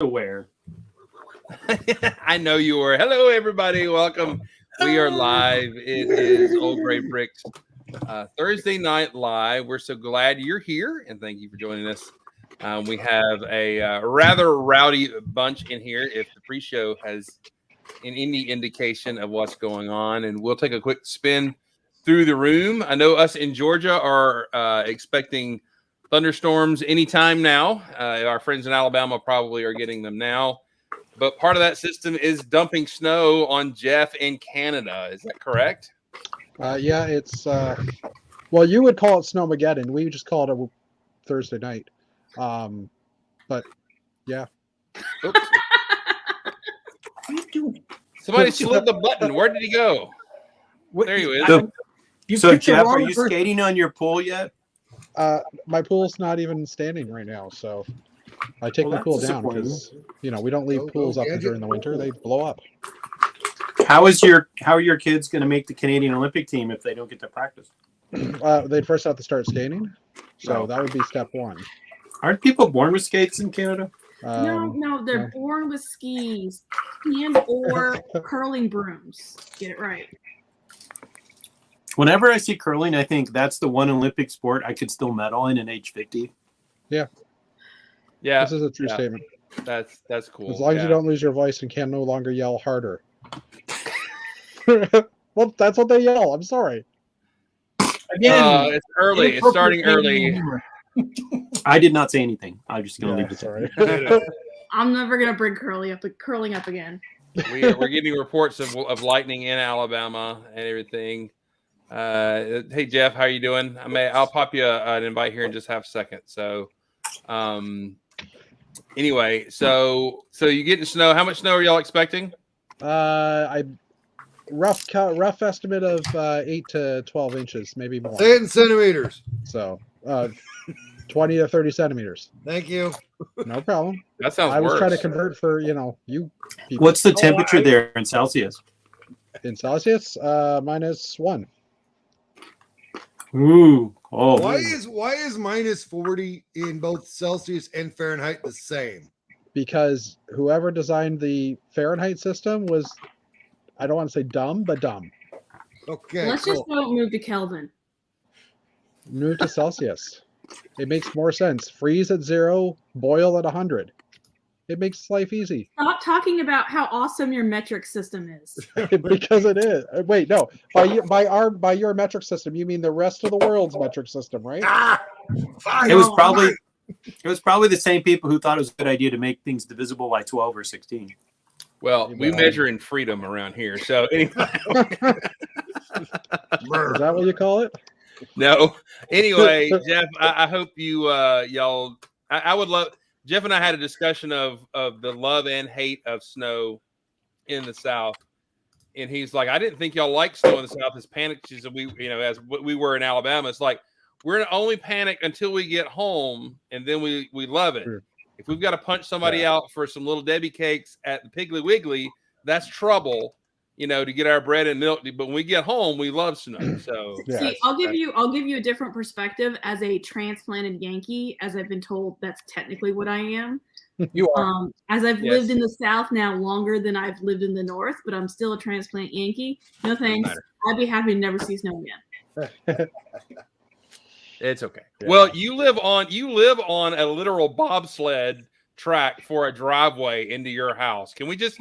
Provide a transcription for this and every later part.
Aware. I know you were. Hello, everybody. Welcome. We are live. It is Old Gray Bricks Thursday Night Live. We're so glad you're here, and thank you for joining us. We have a rather rowdy bunch in here. If the pre-show has any indication of what's going on, and we'll take a quick spin through the room. I know us in Georgia are expecting thunderstorms anytime now. Our friends in Alabama probably are getting them now. But part of that system is dumping snow on Jeff in Canada. Is that correct? Yeah, it's well, you would call it Snowmageddon. We just call it a Thursday night. But yeah. Oops. Somebody slid the button. Where did he go? There he is. So Jeff, are you skating on your pool yet? My pool's not even standing right now, so I take my pool down because we don't leave pools up during the winter; they blow up. How are your kids going to make the Canadian Olympic team if they don't get to practice? They'd first have to start skating, so that would be step one. Aren't people born with skates in Canada? No, they're born with skis and or curling brooms. Get it right. Whenever I see curling, I think that's the one Olympic sport I could still medal in age 50. Yeah. This is a true statement. That's cool. As long as you don't lose your voice and can no longer yell harder. Well, that's what they yell. I'm sorry. Again, it's early. It's starting early. I did not say anything. I'm just going to leave it. Sorry. I'm never gonna bring curling up again. We're getting reports of lightning in Alabama and everything. Hey Jeff, how are you doing? I'll pop you an invite here in just half a second. So, anyway, so you getting snow? How much snow are y'all expecting? Rough estimate of 8 to 12 inches, maybe more. Say it in centimeters. So, 20 to 30 centimeters. Thank you. No problem. That sounds I was worse. trying to convert for you people. What's the temperature there in Celsius? In Celsius, -1. Ooh, cold. Why is minus 40 in both Celsius and Fahrenheit the same? Because whoever designed the Fahrenheit system was, I don't want to say dumb, but dumb. Okay. Let's just don't move to Kelvin. Move to Celsius. It makes more sense. Freeze at 0, boil at 100. It makes life easy. Stop talking about how awesome your metric system is. Because it is. Wait, no. By your metric system, you mean the rest of the world's metric system, right? It was probably the same people who thought it was a good idea to make things divisible by 12 or 16. Well, we measure in freedom around here. So anyway, Is that what you call it? no. Anyway, Jeff, I hope you y'all. I would love. Jeff and I had a discussion of the love and hate of snow in the South, and he's like, I didn't think y'all liked snow in the South as panicked as we were in Alabama. It's like we're only panic until we get home, and then we love it. Sure. If we've got to punch somebody out for some little Debbie cakes at the Piggly Wiggly, that's trouble, to get our bread and milk. But when we get home, we love snow. So see, I'll give you a different perspective as a transplanted Yankee, as I've been told that's technically what I am. You are. As I've lived in the South now longer than I've lived in the North, but I'm still a transplant Yankee. No thanks. I'd be happy to never see snow again. It's okay. Yeah. Well, you live on a literal bobsled track for a driveway into your house. Can we just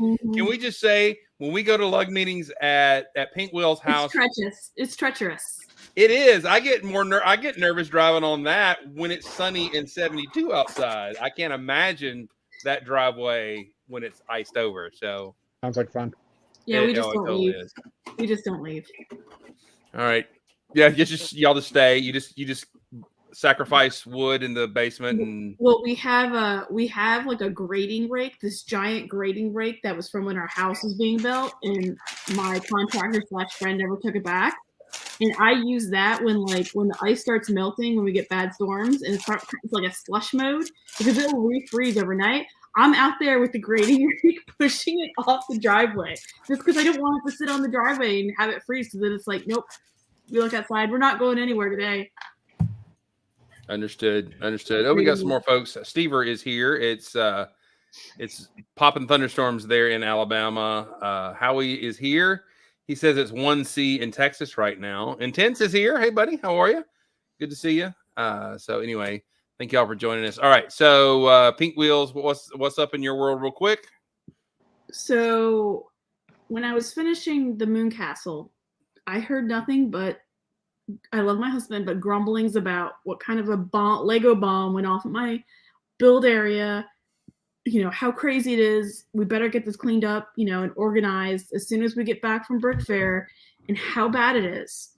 say when we go to lug meetings at Pink Will's house, it's treacherous. It is. I get nervous driving on that when it's sunny and 72 outside. I can't imagine that driveway when it's iced over. So sounds like fun. Yeah, we just don't leave. We just don't leave. All right. Yeah, y'all just stay. You just sacrifice wood in the basement and. Well, we have like a grading rake, this giant grading rake that was from when our house was being built, and my contractor / friend never took it back. And I use that when the ice starts melting, when we get bad storms, and it's like a slush mode because it will refreeze overnight. I'm out there with the grading rake pushing it off the driveway just because I don't want it to sit on the driveway and have it freeze. So then it's like, nope. We look outside. We're not going anywhere today. Understood. Oh, we got some more folks. Stever is here. It's It's popping thunderstorms there in Alabama. Howie is here. He says it's 1C in Texas right now. Intense is here. Hey, buddy, how are you? Good to see you. So anyway, thank y'all for joining us. All right, so Pink Wheels, what's up in your world, real quick? So when I was finishing the Moon Castle, I heard nothing but, I love my husband, but grumblings about what kind of a Lego bomb went off at my build area. You know, how crazy it is. We better get this cleaned up, you know, and organized as soon as we get back from Brick Fair, and how bad it is.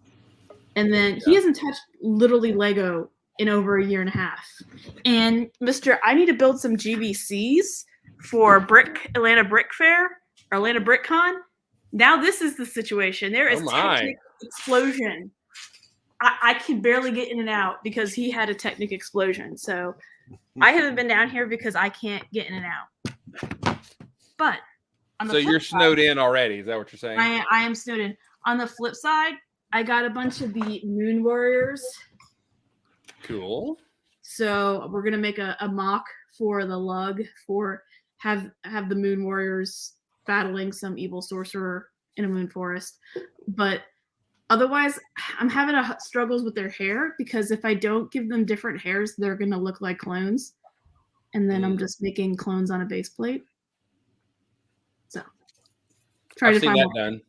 And then he hasn't touched literally Lego in over a year and a half. And Mr. I need to build some GBCs for Atlanta Brick Fair or Atlanta Brick Con. Now this is the situation. There is technic explosion. I can barely get in and out because he had a technic explosion. So I haven't been down here because I can't get in and out. But on the so you're snowed in already. Is that what you're saying? I am snowed in. On the flip side, I got a bunch of the Moon Warriors. Cool. So we're gonna make a mock for the lug for have the Moon Warriors battling some evil sorcerer in a moon forest. But otherwise, I'm having struggles with their hair because if I don't give them different hairs, they're going to look like clones. And then I'm just making clones on a base plate. So, I've seen that done.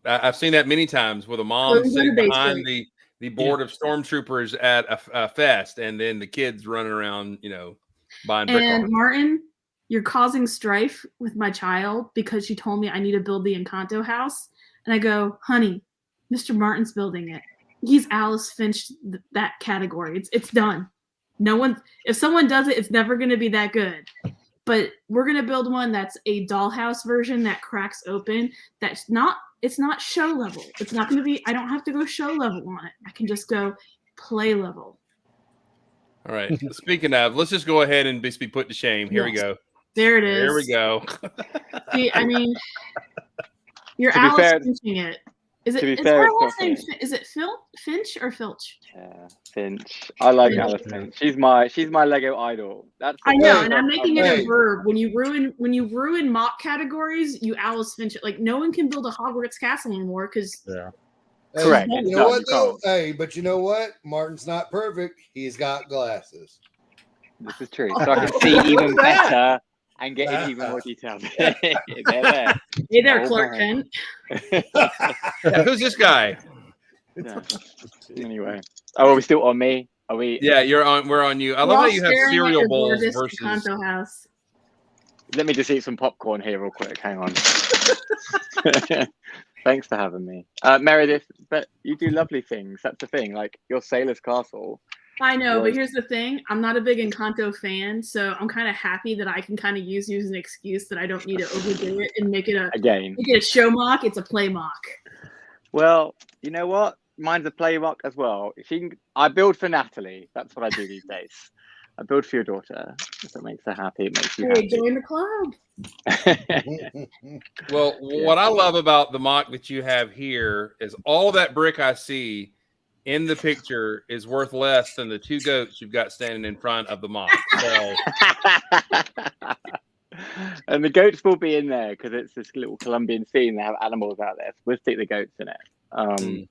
I've seen that many times with a mom sitting behind the board of stormtroopers at a fest, and then the kids running around, you know, buying brick. And Martin, you're causing strife with my child because she told me I need to build the Encanto house. And I go, honey, Mr. Martin's building it. He's Alice Finch that category. It's done. No one, if someone does it, it's never going to be that good. But we're going to build one that's a dollhouse version that cracks open. It's not show level. It's not going to be, I don't have to go show level on it. I can just go play level. All right. Speaking of, let's just go ahead and be put to shame. Here we go. There it is. There we go. See, I mean, you're Alice Finching it. Is it Finch or Filch? Yeah, Finch. I like Alice Finch. She's my Lego idol. I know, and I'm making it a verb. When you ruin mock categories, you Alice Finch it. Like no one can build a Hogwarts castle anymore because correct. You know what though? Hey, but you know what? Martin's not perfect. He's got glasses. This is true. So I can see even better and get in even more detail. Hey there, Clark Kent. Who's this guy? Yeah. Anyway, are we still on me? Are we? Yeah, you're on. We're on you. I love how you have cereal bowls versus. House. Let me just eat some popcorn here real quick. Hang on. Thanks for having me, Meredith. But you do lovely things. That's the thing. Like your Sailor's Castle. I know, but here's the thing. I'm not a big Encanto fan, so I'm kind of happy that I can kind of use an excuse that I don't need to overdo it and make it a show mock. It's a play mock. Well, you know what? Mine's a play mock as well. I build for Natalie. That's what I do these days. I build for your daughter. If it makes her happy, it makes you happy. Join the club. Well, what I love about the mock that you have here is all that brick I see in the picture is worth less than the two goats you've got standing in front of the mock. So. And the goats will be in there because it's this little Colombian scene. They have animals out there. So we'll stick the goats in it.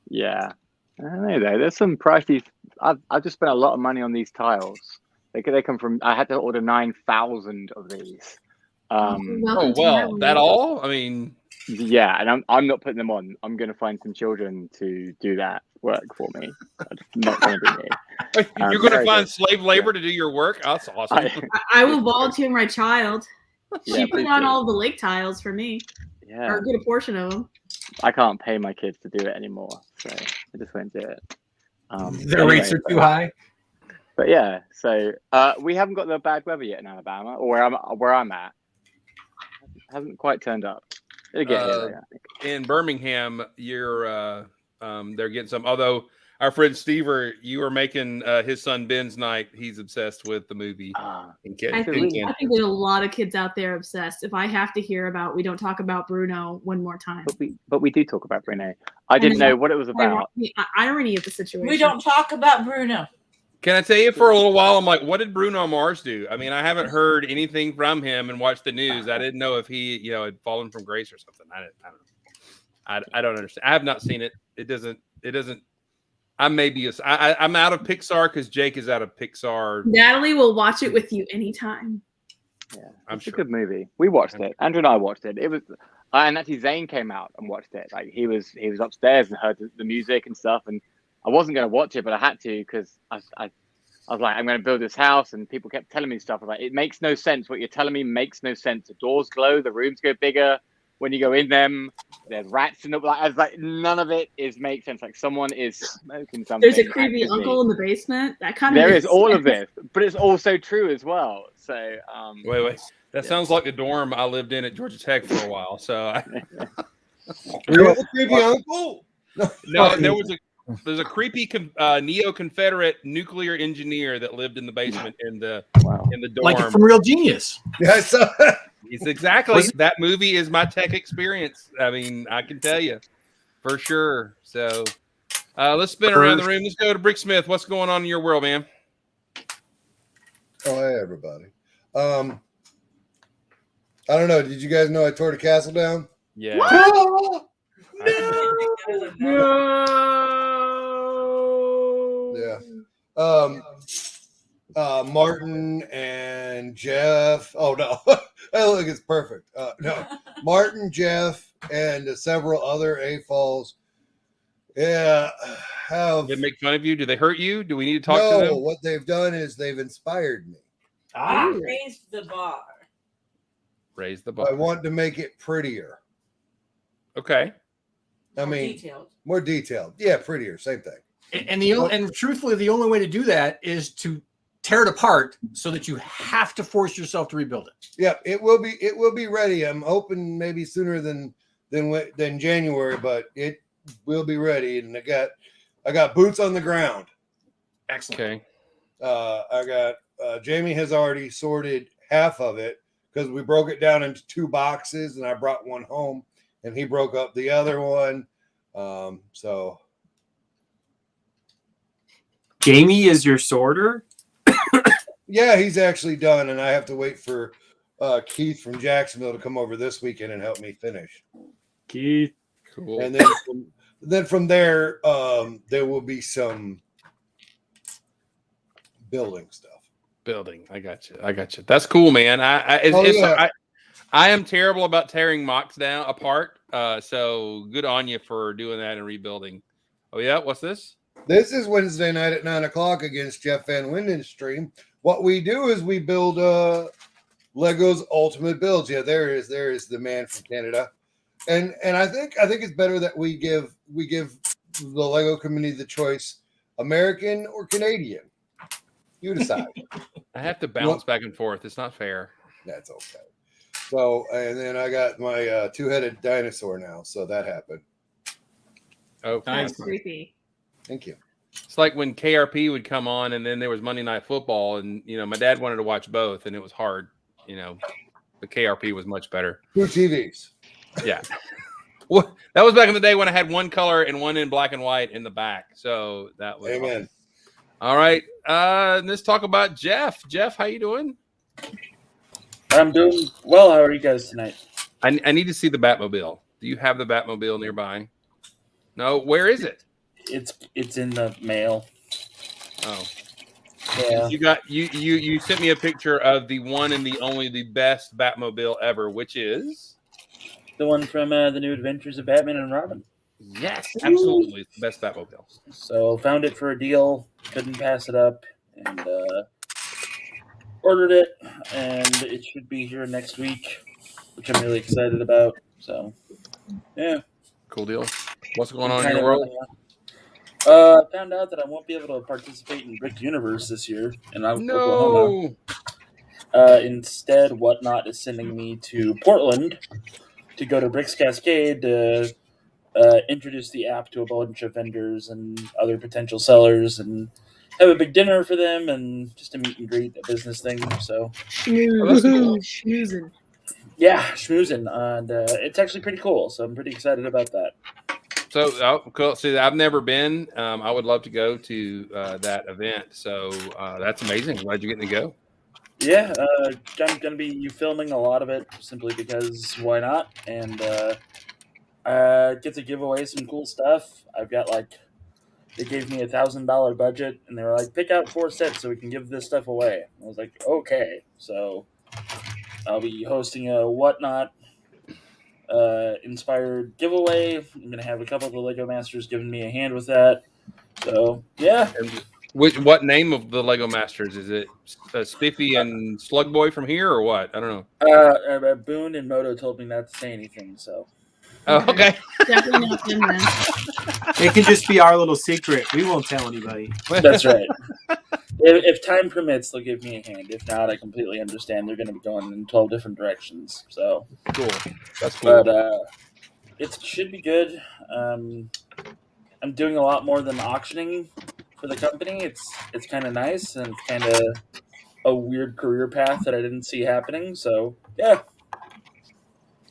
Yeah. I don't know though. There's some pricey. I've just spent a lot of money on these tiles. They come from. I had to order 9,000 of these. That all? I mean. Yeah, and I'm not putting them on. I'm going to find some children to do that work for me. That's not going to be me. You're going to find slave labor to do your work? That's awesome. I will volunteer my child. She put on all the lake tiles for me. Yeah. Or get a portion of them. I can't pay my kids to do it anymore, so I just won't do it. Their rates are too high. But yeah, so we haven't got the bad weather yet in Alabama, or where I'm at. Hasn't quite turned up. It'll get here later, I think. In Birmingham, they're getting some. Although our friend Stever, you are making his son Ben's night. He's obsessed with the movie. I think there's a lot of kids out there obsessed. If I have to hear about, we don't talk about Bruno one more time. But we do talk about Bruno. I didn't know what it was about. The irony of the situation. We don't talk about Bruno. Can I tell you, for a little while, I'm like, what did Bruno Mars do? I mean, I haven't heard anything from him and watched the news. I didn't know if he, had fallen from grace or something. I don't know. I don't understand. I have not seen it. It doesn't. I'm out of Pixar because Jake is out of Pixar. Natalie will watch it with you anytime. Yeah, I'm it's sure. a good movie. We watched it. Andrew and I watched it. It was, and actually Zane came out and watched it. Like he was upstairs and heard the music and stuff. And I wasn't going to watch it, but I had to because I was like, I'm going to build this house, and people kept telling me stuff. I was like, it makes no sense. What you're telling me makes no sense. The doors glow, the rooms go bigger. When you go in them, there's rats in the. Like, I was like, none of it makes sense. Like someone is smoking something. There's a creepy uncle in the basement. That kind of. There is all of this, but it's also true as well. So, Wait. That sounds like the dorm I lived in at Georgia Tech for a while. So, You're the creepy uncle? no, there's a creepy neo-Confederate nuclear engineer that lived in the basement in the dorm. Like from Real Genius. Yeah, I saw that. It's exactly that movie is my tech experience. I mean, I can tell you for sure. So let's spin around the room. Let's go to Brick Smith. What's going on in your world, man? Oh, hey, everybody. I don't know. Did you guys know I tore the castle down? Yeah. No. Yeah. Martin and Jeff. Oh no, I look, it's perfect. No, Martin, Jeff, and several other AFOLs. Yeah, have. Did they make fun of you? Do they hurt you? Do we need to talk to them? What they've done is they've inspired me. Raised the bar. Raise the I bar. want to make it prettier. Okay. I mean, Detailed. more detailed. Yeah, prettier. Same thing. And truthfully, the only way to do that is to tear it apart so that you have to force yourself to rebuild it. Yeah, it will be ready. I'm hoping maybe sooner than January, but it will be ready. And I got boots on the ground. Excellent. Okay. I got Jamie has already sorted half of it because we broke it down into 2 boxes, and I brought one home, and he broke up the other one. So Jamie is your sorter? yeah, he's actually done, and I have to wait for Keith from Jacksonville to come over this weekend and help me finish. Keith. Cool. And then from there, there will be some building stuff. Building. I got you. That's cool, man. I am terrible about tearing mocks down apart. So good on you for doing that and rebuilding. Oh yeah, what's this? This is Wednesday night at 9:00 against Jeff Van Winden's stream. What we do is we build Lego's Ultimate Builds. Yeah, there is the man from Canada, and I think it's better that we give the Lego community the choice: American or Canadian. You decide. I have to bounce back and forth. It's not fair. That's okay. So, and then I got my 2-headed dinosaur now. So that happened. Oh, That's creepy. Thank you. It's like when KRP would come on, and then there was Monday Night Football, and my dad wanted to watch both, and it was hard. The KRP was much better. 2 TVs. Yeah. Well, that was back in the day when I had one color and one in black and white in the back. So that was Amen. awesome. All right. Let's talk about Jeff. Jeff, how you doing? I'm doing well. How are you guys tonight? I need to see the Batmobile. Do you have the Batmobile nearby? No. Where is it? It's in the mail. Oh. Yeah. You sent me a picture of the one and the only the best Batmobile ever, which is The one from the New Adventures of Batman and Robin. yes, absolutely it's the best Batmobile. So found it for a deal, couldn't pass it up, and ordered it, and it should be here next week, which I'm really excited about. So, yeah. Cool deal. What's going on in your world? Found out that I won't be able to participate in Brick Universe this year in Oklahoma. Instead, Whatnot is sending me to Portland to go to Bricks Cascade to introduce the app to a bunch of vendors and other potential sellers and have a big dinner for them and just a meet and greet, a business thing. So, Schmoozing. yeah, schmoozing. And it's actually pretty cool. So I'm pretty excited about that. Cool. See, I've never been. I would love to go to that event. So that's amazing. Glad you're getting to go. Yeah, I'm gonna be filming a lot of it simply because why not? And get to give away some cool stuff. I've got they gave me $1,000 budget, and they were like, pick out 4 sets so we can give this stuff away. I was like, okay. So I'll be hosting a Whatnot inspired giveaway. I'm gonna have a couple of the Lego Masters giving me a hand with that. So yeah. What name of the Lego Masters is it? Spiffy and Slug Boy from here, or what? I don't know. Boone and Moto told me not to say anything. So. Oh, okay. Definitely not them then. It can just be our little secret. We won't tell anybody. That's right. If time permits, they'll give me a hand. If not, I completely understand. They're going to be going in 12 different directions. So cool. That's cool. But it should be good. I'm doing a lot more than auctioning for the company. It's kind of nice and kind of a weird career path that I didn't see happening. So yeah.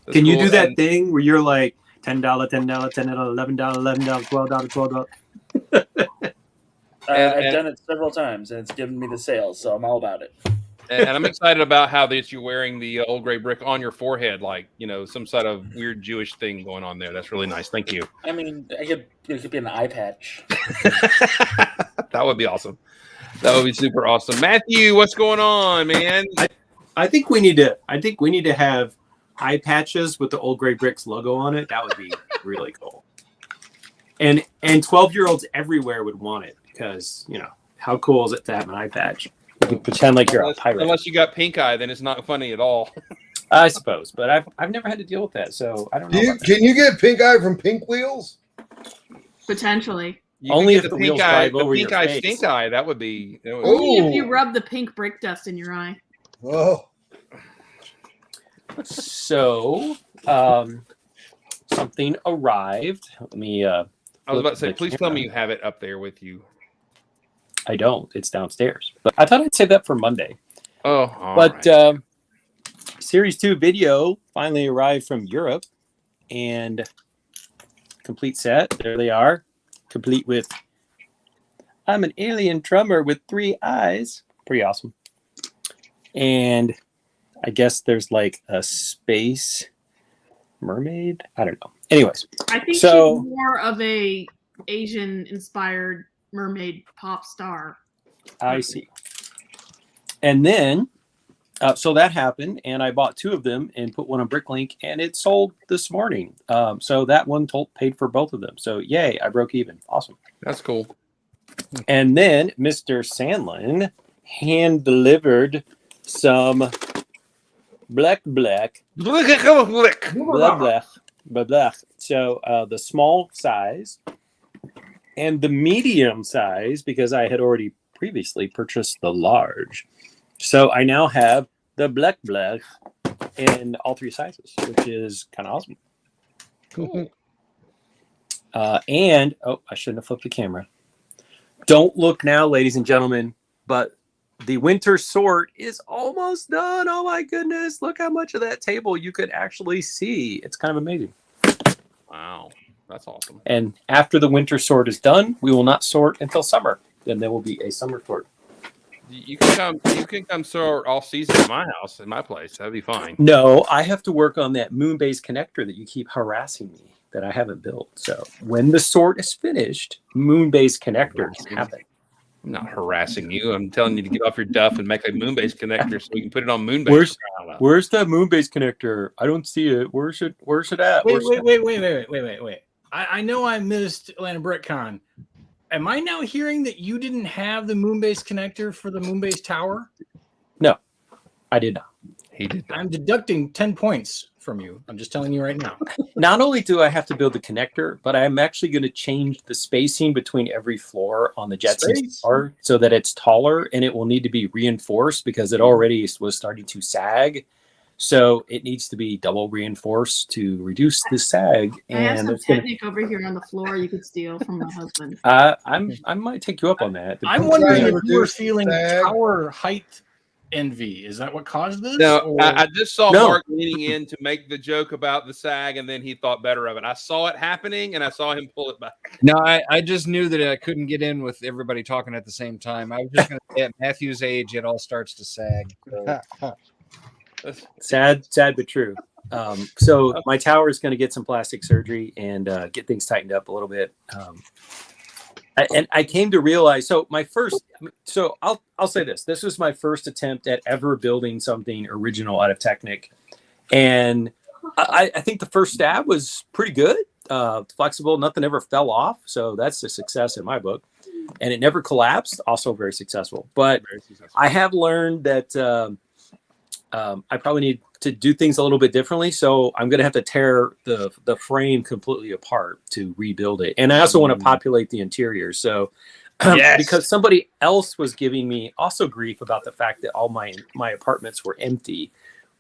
That's Can you cool. do that thing where you're like $10, $10, $10, $11, $11, $12, $12? I've done it several times, and it's given me the sales, so I'm all about it. And I'm excited about how that you're wearing the old gray brick on your forehead, like some sort of weird Jewish thing going on there. That's really nice. Thank you. I mean, it could be an eye patch. That would be awesome. That would be super awesome. Matthew, what's going on, man? I think we need to have eye patches with the Old Gray Bricks logo on it. That would be really cool. And 12-year-olds everywhere would want it because how cool is it to have an eye patch? You can pretend like you're a pirate. Unless you got pink eye, then it's not funny at all. I suppose, but I've never had to deal with that, so I don't know. Can you get pink eye from Pink Wheels? Potentially. Only if the the pink wheels eye, drive over pink your eye, face. stink eye. That would be. Only if you rub the pink brick dust in your eye. Oh. So, something arrived. Let me. I was about to say, please tell me you have it up there with you. I don't. It's downstairs. But I thought I'd save that for Monday. Oh, but Series 2 video finally arrived from Europe, and complete set. There they are, complete with. I'm an alien drummer with 3 eyes. Pretty awesome. And I guess there's like a space mermaid. I don't know. Anyways, I think she's more of a Asian-inspired mermaid pop star. I see. And then, so that happened, and I bought 2 of them and put one on Bricklink, and it sold this morning. So that one paid for both of them. So yay, I broke even. Awesome. That's cool. And then Mr. Sandlin hand delivered some black. So the small size and the medium size, because I had already previously purchased the large. So I now have the black in all 3 sizes, which is kind of awesome. Cool. And I shouldn't have flipped the camera. Don't look now, ladies and gentlemen, but the winter sort is almost done. Oh my goodness. Look how much of that table you could actually see. It's kind of amazing. Wow. That's awesome. And after the winter sort is done, we will not sort until summer. Then there will be a summer sort. You can come sort all season at my house, at my place. That'd be fine. No, I have to work on that moon-based connector that you keep harassing me that I haven't built. So when the sort is finished, moon-based connectors happen. I'm not harassing you. I'm telling you to get off your duff and make a moon-based connector so we can put it on moon-based. Where's that moon-based connector? I don't see it. Where's it at? Wait. I know I missed Atlanta BrickCon. Am I now hearing that you didn't have the moon-based connector for the moon-based tower? No, I did not. He did not. I'm deducting 10 points from you. I'm just telling you right now. Not only do I have to build the connector, but I'm actually going to change the spacing between every floor on the Jetsons tower so that it's taller, and it will need to be reinforced because it already was starting to sag. So it needs to be double reinforced to reduce the sag. I have some technique over here on the floor you could steal from my husband. I might take you up on that. I'm wondering if you were feeling tower height envy? Is that what caused this? No, or- I just saw No. Mark leaning in to make the joke about the SAG, and then he thought better of it. I saw it happening, and I saw him pull it back. No, I just knew that I couldn't get in with everybody talking at the same time. I was just going to say at Matthew's age, it all starts to sag. So. Sad but true. So my tower is going to get some plastic surgery and get things tightened up a little bit. And I came to realize, so I'll say this. This was my first attempt at ever building something original out of Technic. And I think the first stab was pretty good, flexible, nothing ever fell off. So that's a success in my book. And it never collapsed, also very successful. But I have learned that I probably need to do things a little bit differently. So I'm going to have to tear the frame completely apart to rebuild it. And I also want to populate the interior. So because somebody else was giving me also grief about the fact that all my apartments were empty,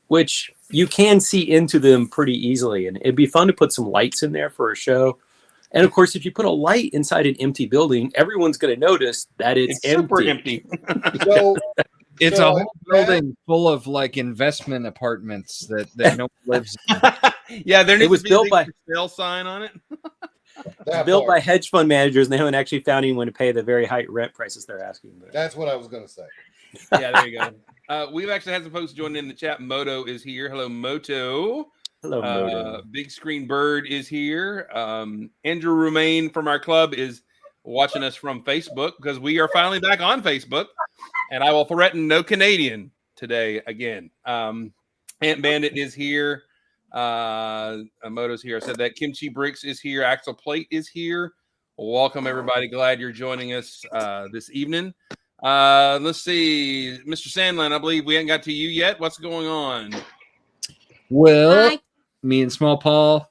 which you can see into them pretty easily. And it'd be fun to put some lights in there for a show. And of course, if you put a light inside an empty building, everyone's going to notice that it's super empty. So It's So, a whole building full of like investment apartments that no one lives in. Yeah, there needs was to be built a by- big for sale sign on it. that built by part. hedge fund managers, and they haven't actually found anyone to pay the very high rent prices they're asking. But That's what I was going to say. Yeah, there you go. We've actually had some folks join in the chat. Moto is here. Hello, Moto. hello, Moto. Big Screen Bird is here. Andrew Romaine from our club is watching us from Facebook because we are finally back on Facebook. And I will threaten no Canadian today again. Ant Bandit is here. Moto's here. I said that. Kimchi Bricks is here. Axel Plate is here. Welcome, everybody. Glad you're joining us this evening. Let's see. Mr. Sandland, I believe we haven't got to you yet. What's going on? Well, me and Small Paul.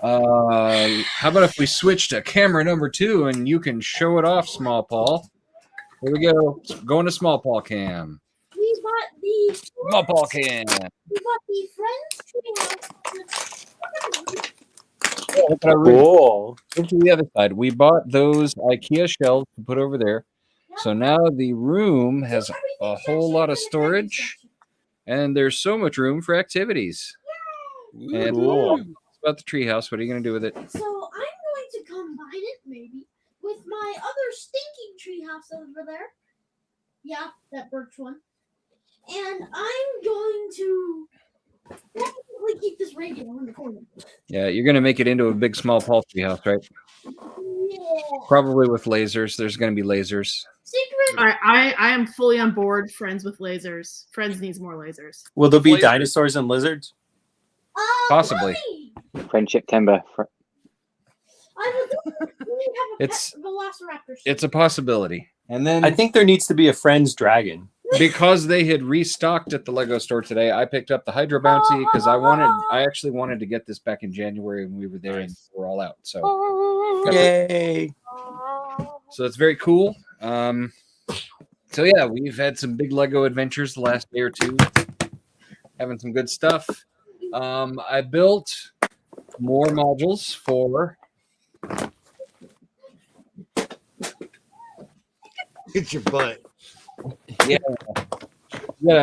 How about if we switch to camera number 2 and you can show it off, Small Paul? Here we go. Going to Small Paul cam. We bought the Small Paul cam. We bought the Friends Oh, look at our room. Cool. Look to the other side. We bought those IKEA shelves to put over there. So now the room has a whole lot of storage, and there's so much room for activities. And Cool. about the treehouse, what are you going to do with it? So I'm going to combine it maybe with my other stinking treehouse over there. Yeah, that birch one. And I'm going to definitely keep this radio in the corner. Yeah, you're going to make it into a big Small Paul treehouse, right? Yeah. Probably with lasers. There's going to be lasers. Secret. I am fully on board. Friends with lasers. Friends needs more lasers. Will there be Lasers. dinosaurs and lizards? Possibly. Buddy, Friendship timber. I would really have a It's- pet velociraptor. It's a possibility. And then I think there needs to be a friend's dragon. because they had restocked at the Lego store today, I picked up the Hydro Bounty because I actually wanted to get this back in January when we were there and we're all out. So Yay! it's very cool. So yeah, we've had some big Lego adventures the last day or two, having some good stuff. I built more modules for Get your butt. yeah,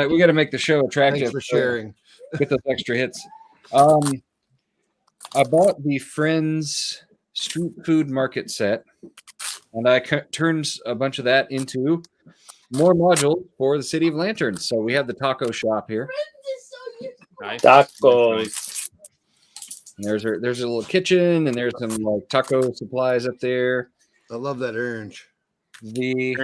we got to make the show attractive. Thanks for sharing. Get those extra hits. I bought the Friends Street Food Market set, and I turned a bunch of that into more modules for the City of Lanterns. So we have the taco shop here. Friends is so useful. Nice. Tacos. And there's a little kitchen, and there's some like taco supplies up there. I love that orange. The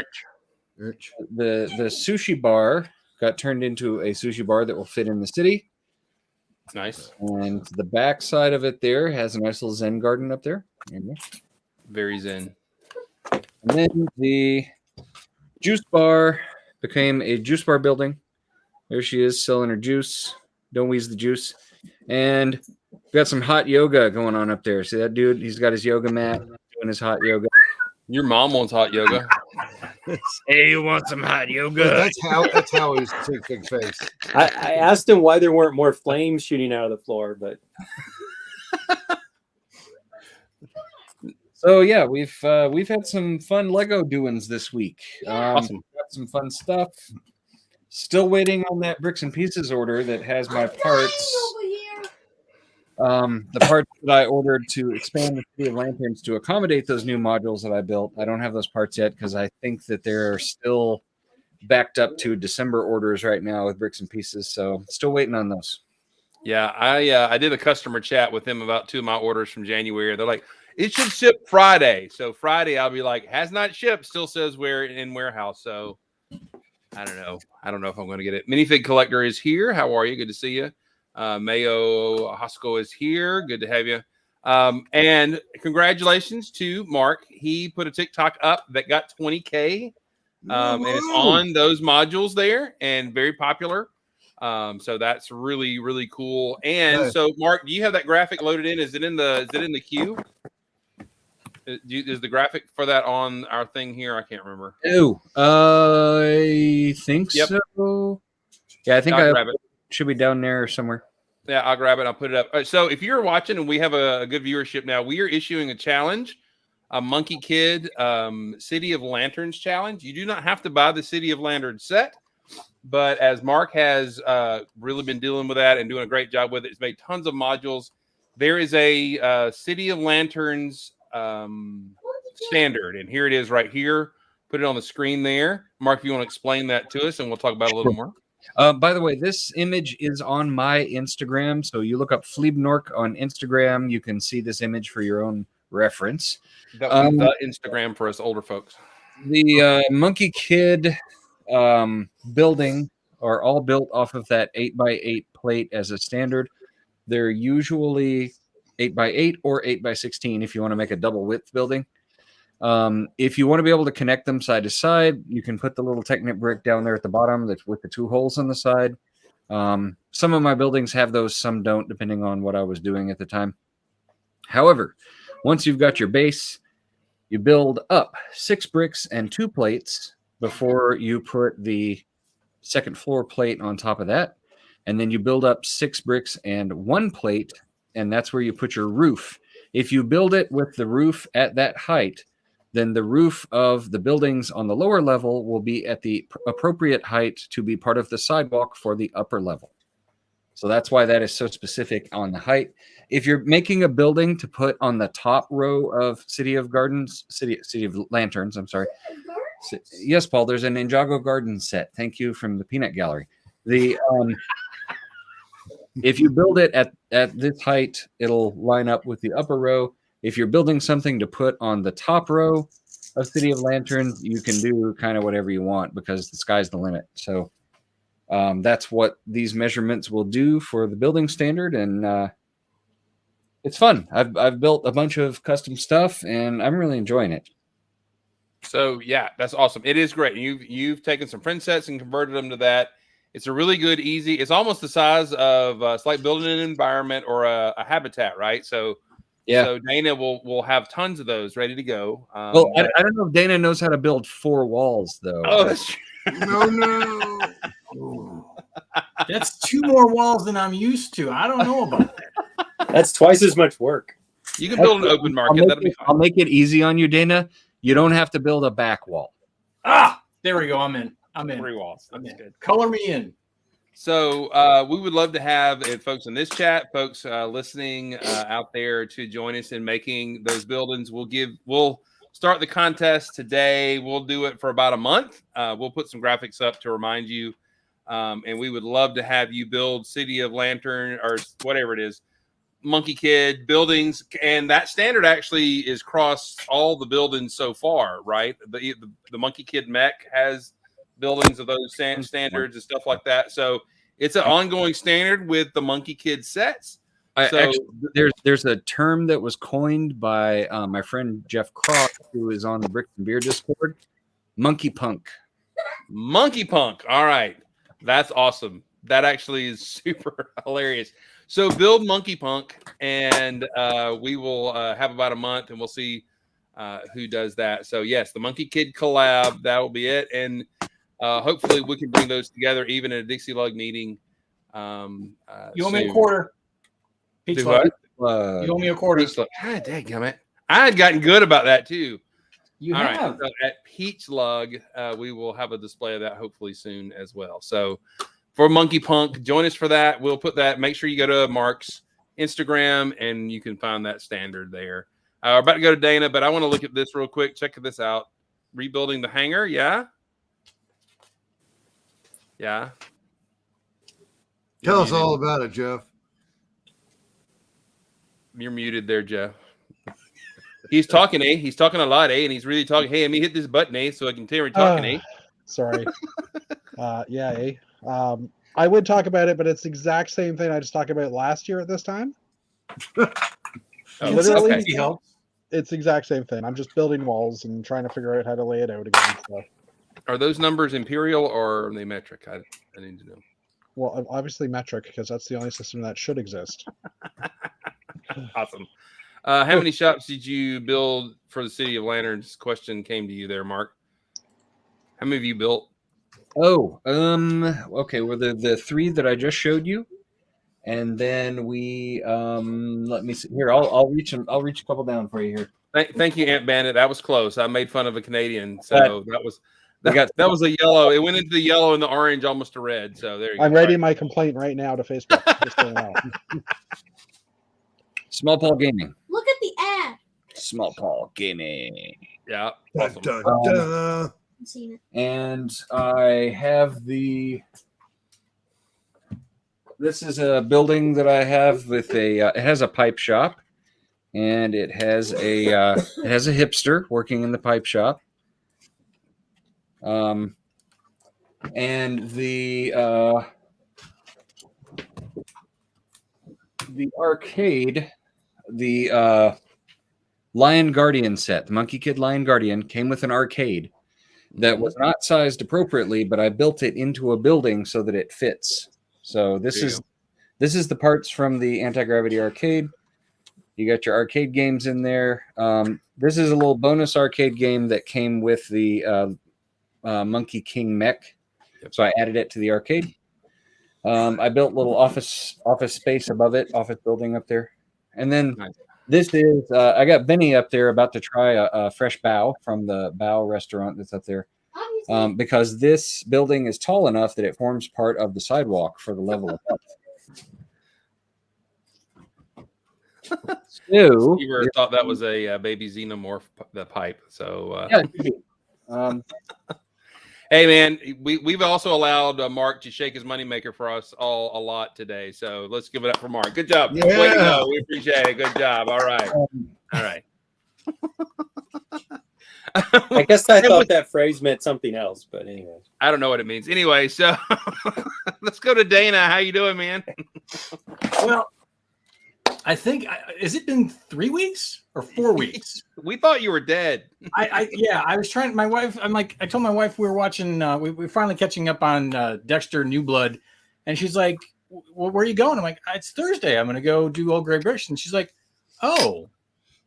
Orange. the sushi bar got turned into a sushi bar that will fit in the city. Nice. And the back side of it there has a nice little Zen garden up there. There you go. Very zen. And then the juice bar became a juice bar building. There she is selling her juice. Don't wheeze the juice. And we got some hot yoga going on up there. See that dude? He's got his yoga mat doing his hot yoga. Your mom wants hot yoga. Hey, you want some hot yoga? That's how he's big face. I asked him why there weren't more flames shooting out of the floor, but So yeah, we've had some fun Lego doings this week. Awesome. Got some fun stuff. Still waiting on that bricks and pieces order that has my parts. Over here. The parts that I ordered to expand the City of Lanterns to accommodate those new modules that I built. I don't have those parts yet because I think that they're still backed up to December orders right now with bricks and pieces. So still waiting on those. Yeah, I did a customer chat with them about 2 of my orders from January. They're like, it should ship Friday. So Friday, I'll be like, has not shipped. Still says we're in warehouse. So I don't know. I don't know if I'm going to get it. Minifig Collector is here. How are you? Good to see you. Mayo Hosco is here. Good to have you. And congratulations to Mark. He put a TikTok up that got 20K. And it's on those modules there and very popular. So that's really, really cool. And so, Mark, do you have that graphic loaded in? Is it in the queue? Is the graphic for that on our thing here? I can't remember. Oh, I think so. Yeah, I think I'll grab it. Should be down there somewhere. Yeah, I'll grab it. I'll put it up. So if you're watching and we have a good viewership now, we are issuing a challenge, a Monkey Kid City of Lanterns challenge. You do not have to buy the City of Lanterns set, but as Mark has really been dealing with that and doing a great job with it, he's made tons of modules. There is a City of Lanterns standard, and here it is right here. Put it on the screen there. Mark, if you want to explain that to us, and we'll talk about it a little more. By the way, this image is on my Instagram, so you look up Fleebnork on Instagram. You can see this image for your own reference. That would be the Instagram for us older folks. The Monkey Kid building are all built off of that 8x8 plate as a standard. They're usually 8x8 or 8x16 if you want to make a double width building. If you want to be able to connect them side to side, you can put the little Technic brick down there at the bottom that's with the 2 holes on the side. Some of my buildings have those, some don't, depending on what I was doing at the time. However, once you've got your base, you build up 6 bricks and 2 plates before you put the second floor plate on top of that. And then you build up 6 bricks and 1 plate, and that's where you put your roof. If you build it with the roof at that height, then the roof of the buildings on the lower level will be at the appropriate height to be part of the sidewalk for the upper level. So that's why that is so specific on the height. If you're making a building to put on the top row of City of Lanterns, I'm sorry. Yes, Paul, there's a Ninjago Garden set. Thank you from the Peanut Gallery. If you build it at this height, it'll line up with the upper row. If you're building something to put on the top row of City of Lanterns, you can do kind of whatever you want because the sky's the limit. So that's what these measurements will do for the building standard, and it's fun. I've built a bunch of custom stuff, and I'm really enjoying it. So yeah, that's awesome. It is great. You've taken some print sets and converted them to that. It's a really good, easy. It's almost the size of it's like building an environment or a habitat, right? So. Yeah. So Dana will have tons of those ready to go. Well, I don't know if Dana knows how to build 4 walls, though. Oh, that's true. No. That's 2 more walls than I'm used to. I don't know about that. That's twice as much work. You can build an open market. That'll be fine. I'll make it easy on you, Dana. You don't have to build a back wall. There we go. I'm in. 3 walls. That's good. Color me in. So we would love to have folks in this chat, folks listening out there to join us in making those buildings. We'll start the contest today. We'll do it for about a month. We'll put some graphics up to remind you. And we would love to have you build City of Lantern or whatever it is, Monkey Kid buildings. And that standard actually is across all the buildings so far, right? The Monkey Kid mech has buildings of those standards and stuff like that. So it's an ongoing standard with the Monkey Kid sets. Actually, there's a term that was coined by my friend Jeff Croft, who is on the Bricks and Beer Discord. Monkey Punk. Monkey Punk. All right. That's awesome. That actually is super hilarious. So build Monkey Punk, and we will have about a month, and we'll see who does that. So yes, the Monkey Kid collab, that will be it. And hopefully we can bring those together even at a Dixie Lug meeting. You owe me a quarter. Do what? You owe me a quarter. God dang it. I had gotten good about that too. You All right. have. So at Peach Lug, we will have a display of that hopefully soon as well. So for Monkey Punk, join us for that. We'll put that. Make sure you go to Mark's Instagram and you can find that standard there. We're about to go to Dana, but I want to look at this real quick. Check this out. Rebuilding the hangar. Yeah. Yeah. Tell us all about it, Jeff. You're muted there, Jeff. He's talking, eh? He's talking a lot, eh? And he's really talking. Hey, let me hit this button, eh? So I can tell you're talking, eh? Sorry. Yeah, I would talk about it, but it's the exact same thing I just talked about last year at this time. Literally, okay. It's the exact same thing. I'm just building walls and trying to figure out how to lay it out again. So. Are those numbers imperial or are they metric? I need to know. Well, obviously metric, because that's the only system that should exist. Awesome. How many shops did you build for the City of Lanterns? Question came to you there, Mark. How many have you built? Oh, okay. Well, the three that I just showed you, and then we let me see here. I'll reach a couple down for you here. Thank you, Ant Bandit. That was close. I made fun of a Canadian, so that was was a yellow. It went into the yellow and the orange, almost to red. So there you go. I'm writing my complaint right now to Facebook. Just so you know. Small Paul Gaming. Look at the ad. Small Paul Gaming. Yeah. Awesome. Dun, dun, dun. I've seen it. And I have this is a building that I have with it has a pipe shop, and it has a hipster working in the pipe shop. And the arcade, the Lion Guardian set, the Monkey Kid Lion Guardian, came with an arcade that was not sized appropriately, but I built it into a building so that it fits. So this is the parts from the anti-gravity arcade. You got your arcade games in there. This is a little bonus arcade game that came with the Monkey King mech. So I added it to the arcade. I built a little office space above it, office building up there. And then this is, I got Benny up there about to try a fresh bao from the Bao restaurant that's up there. Because this building is tall enough that it forms part of the sidewalk for the level above. So, You thought that was a baby xenomorph, the pipe. So, hey, man, we've also allowed Mark to shake his moneymaker for us all a lot today. So let's give it up for Mark. Good job. Yeah. Way to go. We appreciate it. Good job. All right. All right. I guess I thought that phrase meant something else, but anyway. I don't know what it means. Anyway, so let's go to Dana. How you doing, man? Well, I think has it been 3 weeks or 4 weeks? We thought you were dead. I was trying. My wife, I told my wife we were watching. We're finally catching up on Dexter New Blood, and she's like, "Well, where are you going?" I'm like, "It's Thursday. I'm going to go do Old Grey British." And she's like, "Oh."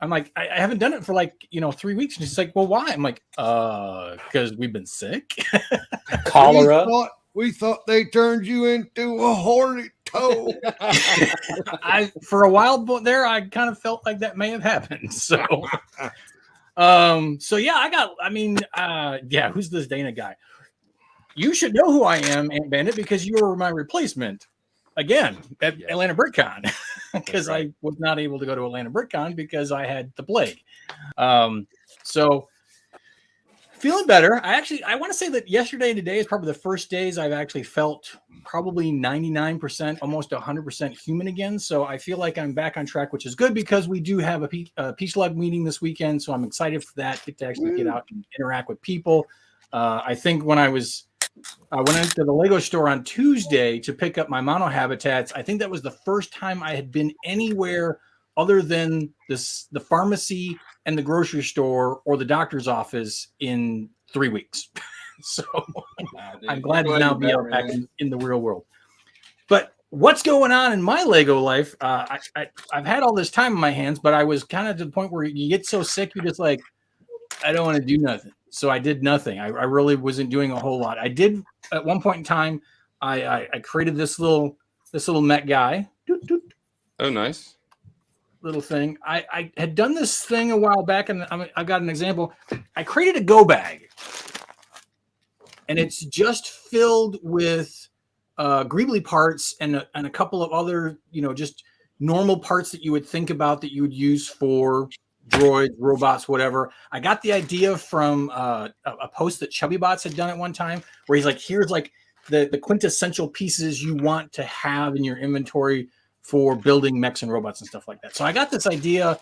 I'm like, I haven't done it for 3 weeks. And she's like, "Well, why?" I'm like, because we've been sick. Cholera. We thought they turned you into a horny toad. For a while there, I kind of felt like that may have happened. So, yeah, who's this Dana guy? You should know who I am, Ant Bandit, because you were my replacement again at Atlanta BrickCon, because I was not able to go to Atlanta BrickCon because I had the plague. So feeling better. I want to say that yesterday and today is probably the first days I've actually felt probably 99%, almost 100% human again. So I feel like I'm back on track, which is good because we do have a Peach Lug meeting this weekend. So I'm excited for that, get to actually get out and interact with people. I think when I went into the Lego store on Tuesday to pick up my mono habitats, I think that was the first time I had been anywhere other than the pharmacy and the grocery store or the doctor's office in 3 weeks. So I'm glad to now be out back in the real world. But what's going on in my Lego life? I've had all this time in my hands, but I was kind of to the point where you get so sick, you're just like, I don't want to do nothing. So I did nothing. I really wasn't doing a whole lot. I did at one point in time, I created this little Met guy. Oh, nice. little thing. I had done this thing a while back, and I've got an example. I created a go bag, and it's just filled with greebly parts and a couple of other, just normal parts that you would think about that you would use for droids, robots, whatever. I got the idea from a post that Chubby Bots had done at one time, where he's like, here's like the quintessential pieces you want to have in your inventory for building mechs and robots and stuff like that. So I got this idea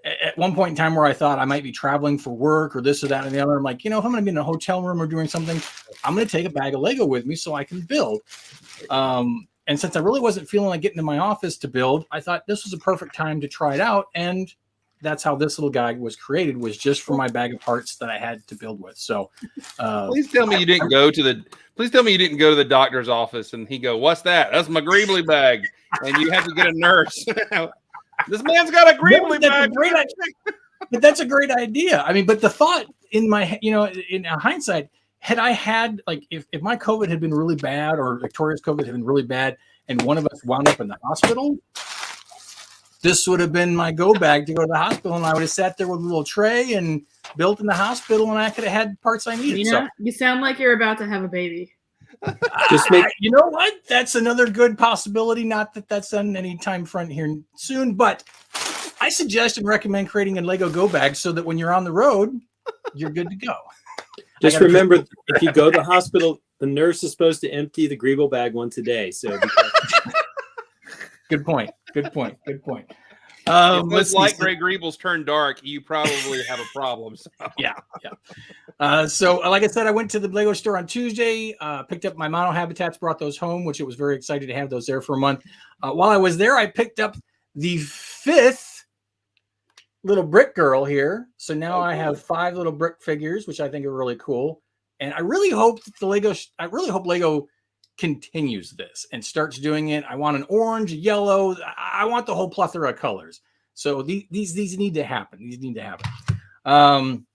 at one point in time where I thought I might be traveling for work or this or that and the other. I'm like, if I'm going to be in a hotel room or doing something, I'm going to take a bag of Lego with me so I can build. And since I really wasn't feeling like getting to my office to build, I thought this was a perfect time to try it out. And that's how this little guy was created, was just for my bag of parts that I had to build with. So please tell me you didn't go to the doctor's office and he go, "What's that?" "That's my Greebly bag." And you have to get a nurse. This man's got a Greebly bag. But that's a great idea. I mean, but the thought in my, in hindsight, had I had, like, if my COVID had been really bad, or Victoria's COVID had been really bad, and one of us wound up in the hospital, this would have been my go bag to go to the hospital, and I would have sat there with a little tray and built in the hospital, and I could have had parts I needed. You sound like you're about to have a baby. Just make, you know what? That's another good possibility. Not that that's on any time front here soon, but I suggest and recommend creating a Lego go bag so that when you're on the road, you're good to go. Just remember, if you go to the hospital, the nurse is supposed to empty the Greeble bag once a day. So, good point. Good point. Good point. If those light gray Greebles turn dark, you probably have a problem. So. Yeah. So, like I said, I went to the Lego store on Tuesday, picked up my mono habitats, brought those home, which it was very excited to have those there for a month. While I was there, I picked up the 5th little brick girl here. So now I have 5 little brick figures, which I think are really cool. And I really hope that Lego continues this and starts doing it. I want an orange, a yellow. I want the whole plethora of colors. So these need to happen. These need to happen.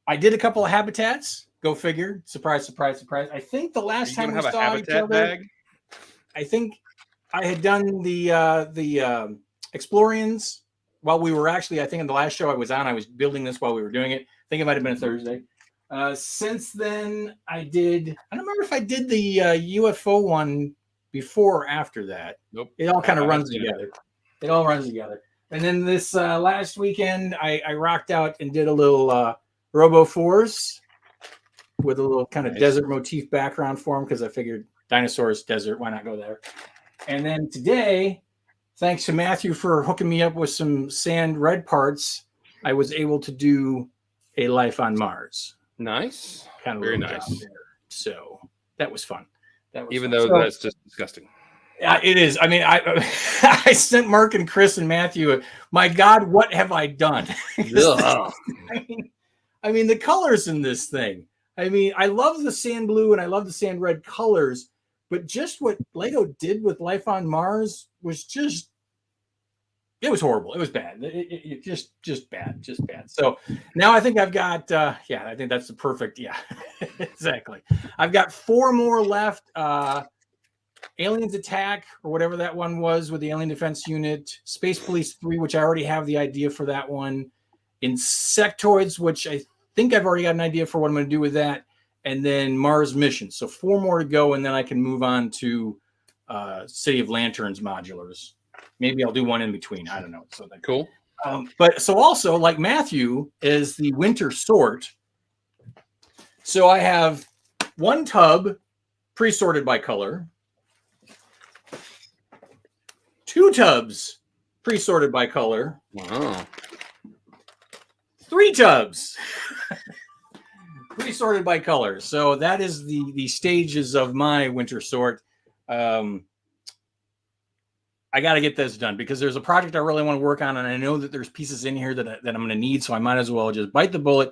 I did a couple of habitats. Go figure. Surprise, surprise, surprise. I think the last time we saw each other, bag? I think I had done the Explorians while we were actually, I think in the last show I was on, I was building this while we were doing it. I think it might have been a Thursday. Since then, I don't remember if I did the UFO one before or after that. Nope. It all kind of runs together. It all runs together. And then this last weekend, I rocked out and did a little Robo Force with a little kind of desert motif background for him, because I figured dinosaurs, desert, why not go there? And then today, thanks to Matthew for hooking me up with some sand red parts, I was able to do a Life on Mars. Nice. Kind of very nice. So that was fun. Even though that's just disgusting. Yeah, it is. I mean, I sent Mark and Chris and Matthew, my God, what have I done? I mean, the colors in this thing. I mean, I love the sand blue and I love the sand red colors, but just what Lego did with Life on Mars was just, it was horrible. It was bad. It just bad. So now I think I've got, I think that's the perfect, exactly. I've got 4 more left. Aliens Attack, or whatever that one was with the Alien Defense Unit. Space Police 3, which I already have the idea for that one. Insectoids, which I think I've already got an idea for what I'm going to do with that. And then Mars Mission. So 4 more to go, and then I can move on to City of Lanterns modulars. Maybe I'll do one in between. I don't know. So that, cool. But so also, like Matthew, is the winter sort. So I have 1 tub pre-sorted by color, 2 tubs pre-sorted by color. Wow. 3 tubs pre-sorted by color. So that is the stages of my winter sort. I got to get this done because there's a project I really want to work on, and I know that there's pieces in here that I'm going to need, so I might as well just bite the bullet,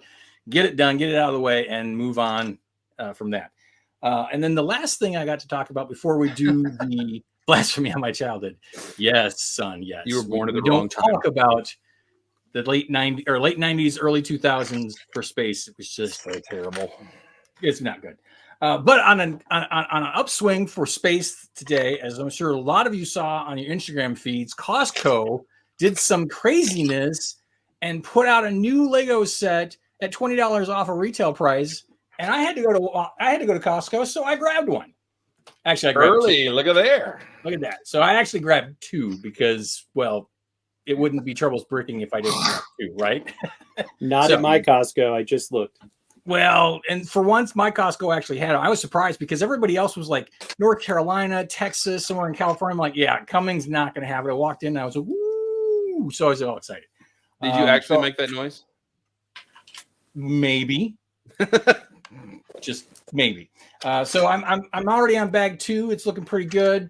get it done, get it out of the way, and move on from that. And then the last thing I got to talk about before we do the blasphemy on my childhood. Yes, son, yes. You were born at the we wrong don't talk about the late 90s, early 2000s for space. It was just so terrible. It's not good. But on an upswing for space today, as I'm sure a lot of you saw on your Instagram feeds, Costco did some craziness and put out a new Lego set at $20 off a retail price, and I had to go to Costco, so I grabbed one. Actually, I grabbed Early. Look at there. Look at that. So I actually grabbed 2 because, well, it wouldn't be Troubles Bricking if I didn't grab 2, right? Not at my Costco. I just looked. Well, and for once, my Costco actually had them. I was surprised because everybody else was like North Carolina, Texas, somewhere in California. I'm like, yeah, Cummings not going to have it. I walked in and I was like, woo! So I was all excited. Did you actually make that noise? Maybe. Just maybe. So I'm already on bag 2. It's looking pretty good.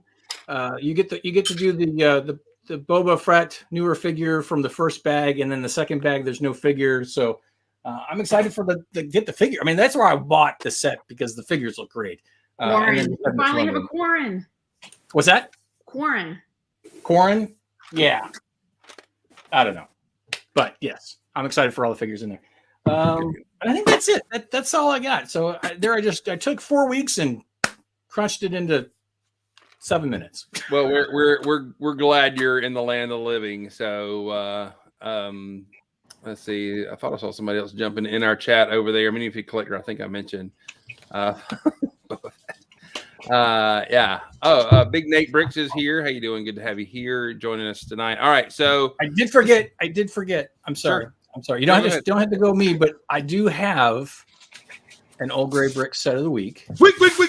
You get to do the Boba Fett newer figure from the first bag, and then the second bag there's no figure. So I'm excited for get the figure. I mean, that's where I bought the set because the figures look great. Quarren. We finally have a Quarren. What's that? Quarren. Quarren? Yeah. I don't know, but yes, I'm excited for all the figures in there. I think that's it. That's all I got. So I took 4 weeks and crunched it into 7 minutes. Well, we're glad you're in the land of the living. So let's see. I thought I saw somebody else jumping in our chat over there. Mini Feed Collector, I think I mentioned. Yeah. Oh, Big Nate Bricks is here. How you doing? Good to have you here joining us tonight. All right. So I did forget. I'm sorry. Sure. I'm sorry. You don't have to go me, but I do have an Old Gray Brick set of the week. Week. All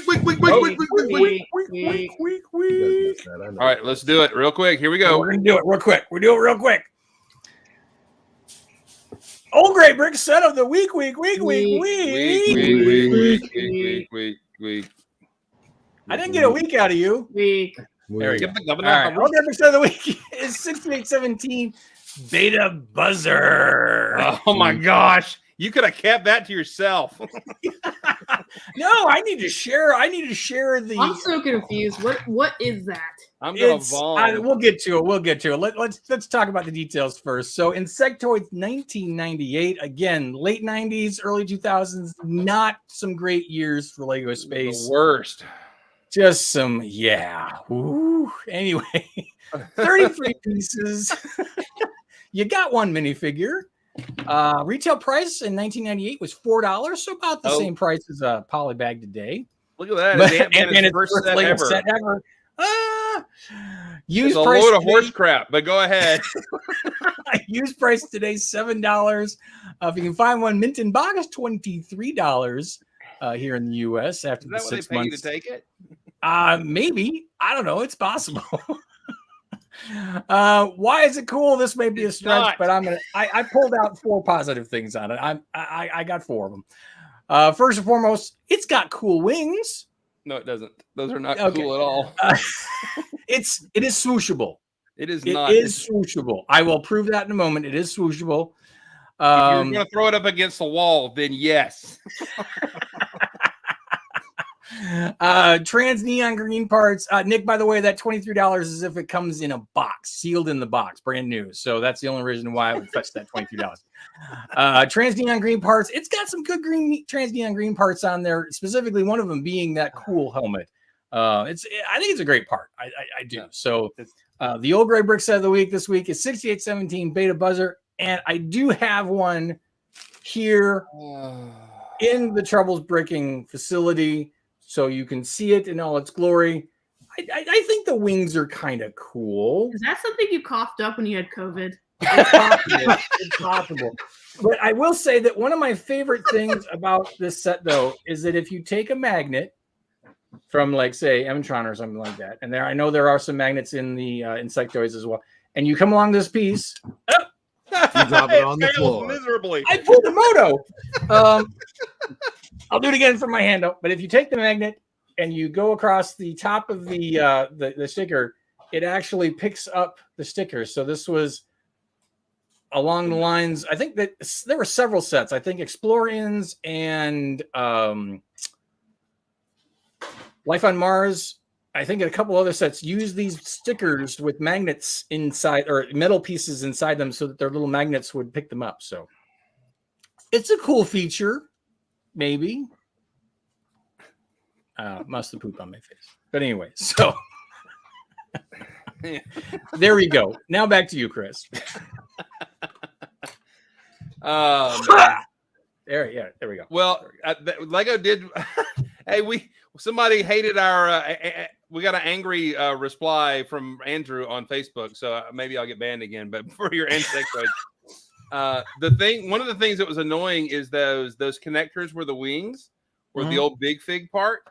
right, let's do it real quick. Here we go. We're gonna do it real quick. We're doing it real quick. Old Gray Brick set of the week. I didn't get a week out of you. Week. There we go. All All right. Old Gray Brick set of the week is 6817 Beta Buzzer. Oh my gosh. You could have kept that to yourself. No, I need to share the. I'm so confused. What is that? I'm gonna vomit. We'll get to it. Let's talk about the details first. So Insectoids 1998, again, late 90s, early 2000s, not some great years for Lego Space. The worst. Just some, yeah. Ooh. Anyway, 33 pieces. You got one minifigure. Retail price in 1998 was $4, so about the same price as a poly bag today. Look at that. And it's first first set Lego ever. set ever. It's Used a price load of today, horse crap, but go ahead. used price today $7. If you can find one mint in box, $23 here in the U.S. after Is the that what they 6 pay you months. to take it? Maybe. I don't know. It's possible. Why is it cool? This may be a stretch, but I pulled out 4 positive things on it. I got 4 of them. First and foremost, it's got cool wings. No, it doesn't. Those are not Okay. cool at all. It is swooshable. It is It not. is swooshable. I will prove that in a moment. It is swooshable. If you're going to throw it up against the wall, then yes. Trans neon green parts. Nick, by the way, that $23 is if it comes in a box, sealed in the box, brand new. So that's the only reason why I would fetch that $23. Trans neon green parts. It's got some good trans neon green parts on there. Specifically, one of them being that cool helmet. I think it's a great part. I do. So the Old Gray Brick set of the week this week is 6817 Beta Buzzer, and I do have one here in the Troubles Bricking facility. So you can see it in all its glory. I think the wings are kind of cool. Is that something you coughed up when you had COVID? It's possible. But I will say that one of my favorite things about this set, though, is that if you take a magnet from, like, say, Mtron or something like that, and I know there are some magnets in the Insectoids as well, and you come along this piece, You drop it on the floor. Miserably. I pulled the moto. I'll do it again from my hand up. But if you take the magnet and you go across the top of the sticker, it actually picks up the sticker. So this was along the lines. I think that there were several sets. I think Explore-Ins and Life on Mars. I think a couple other sets use these stickers with magnets inside or metal pieces inside them so that their little magnets would pick them up. So it's a cool feature. Maybe. Must have pooped on my face. But anyway, so There we go. Now back to you, Chris. There we go. Well, Lego did. Hey, somebody hated our. We got an angry reply from Andrew on Facebook, so maybe I'll get banned again. But for your Insectoids, one of the things that was annoying is those connectors were the wings, or the old Big Fig part,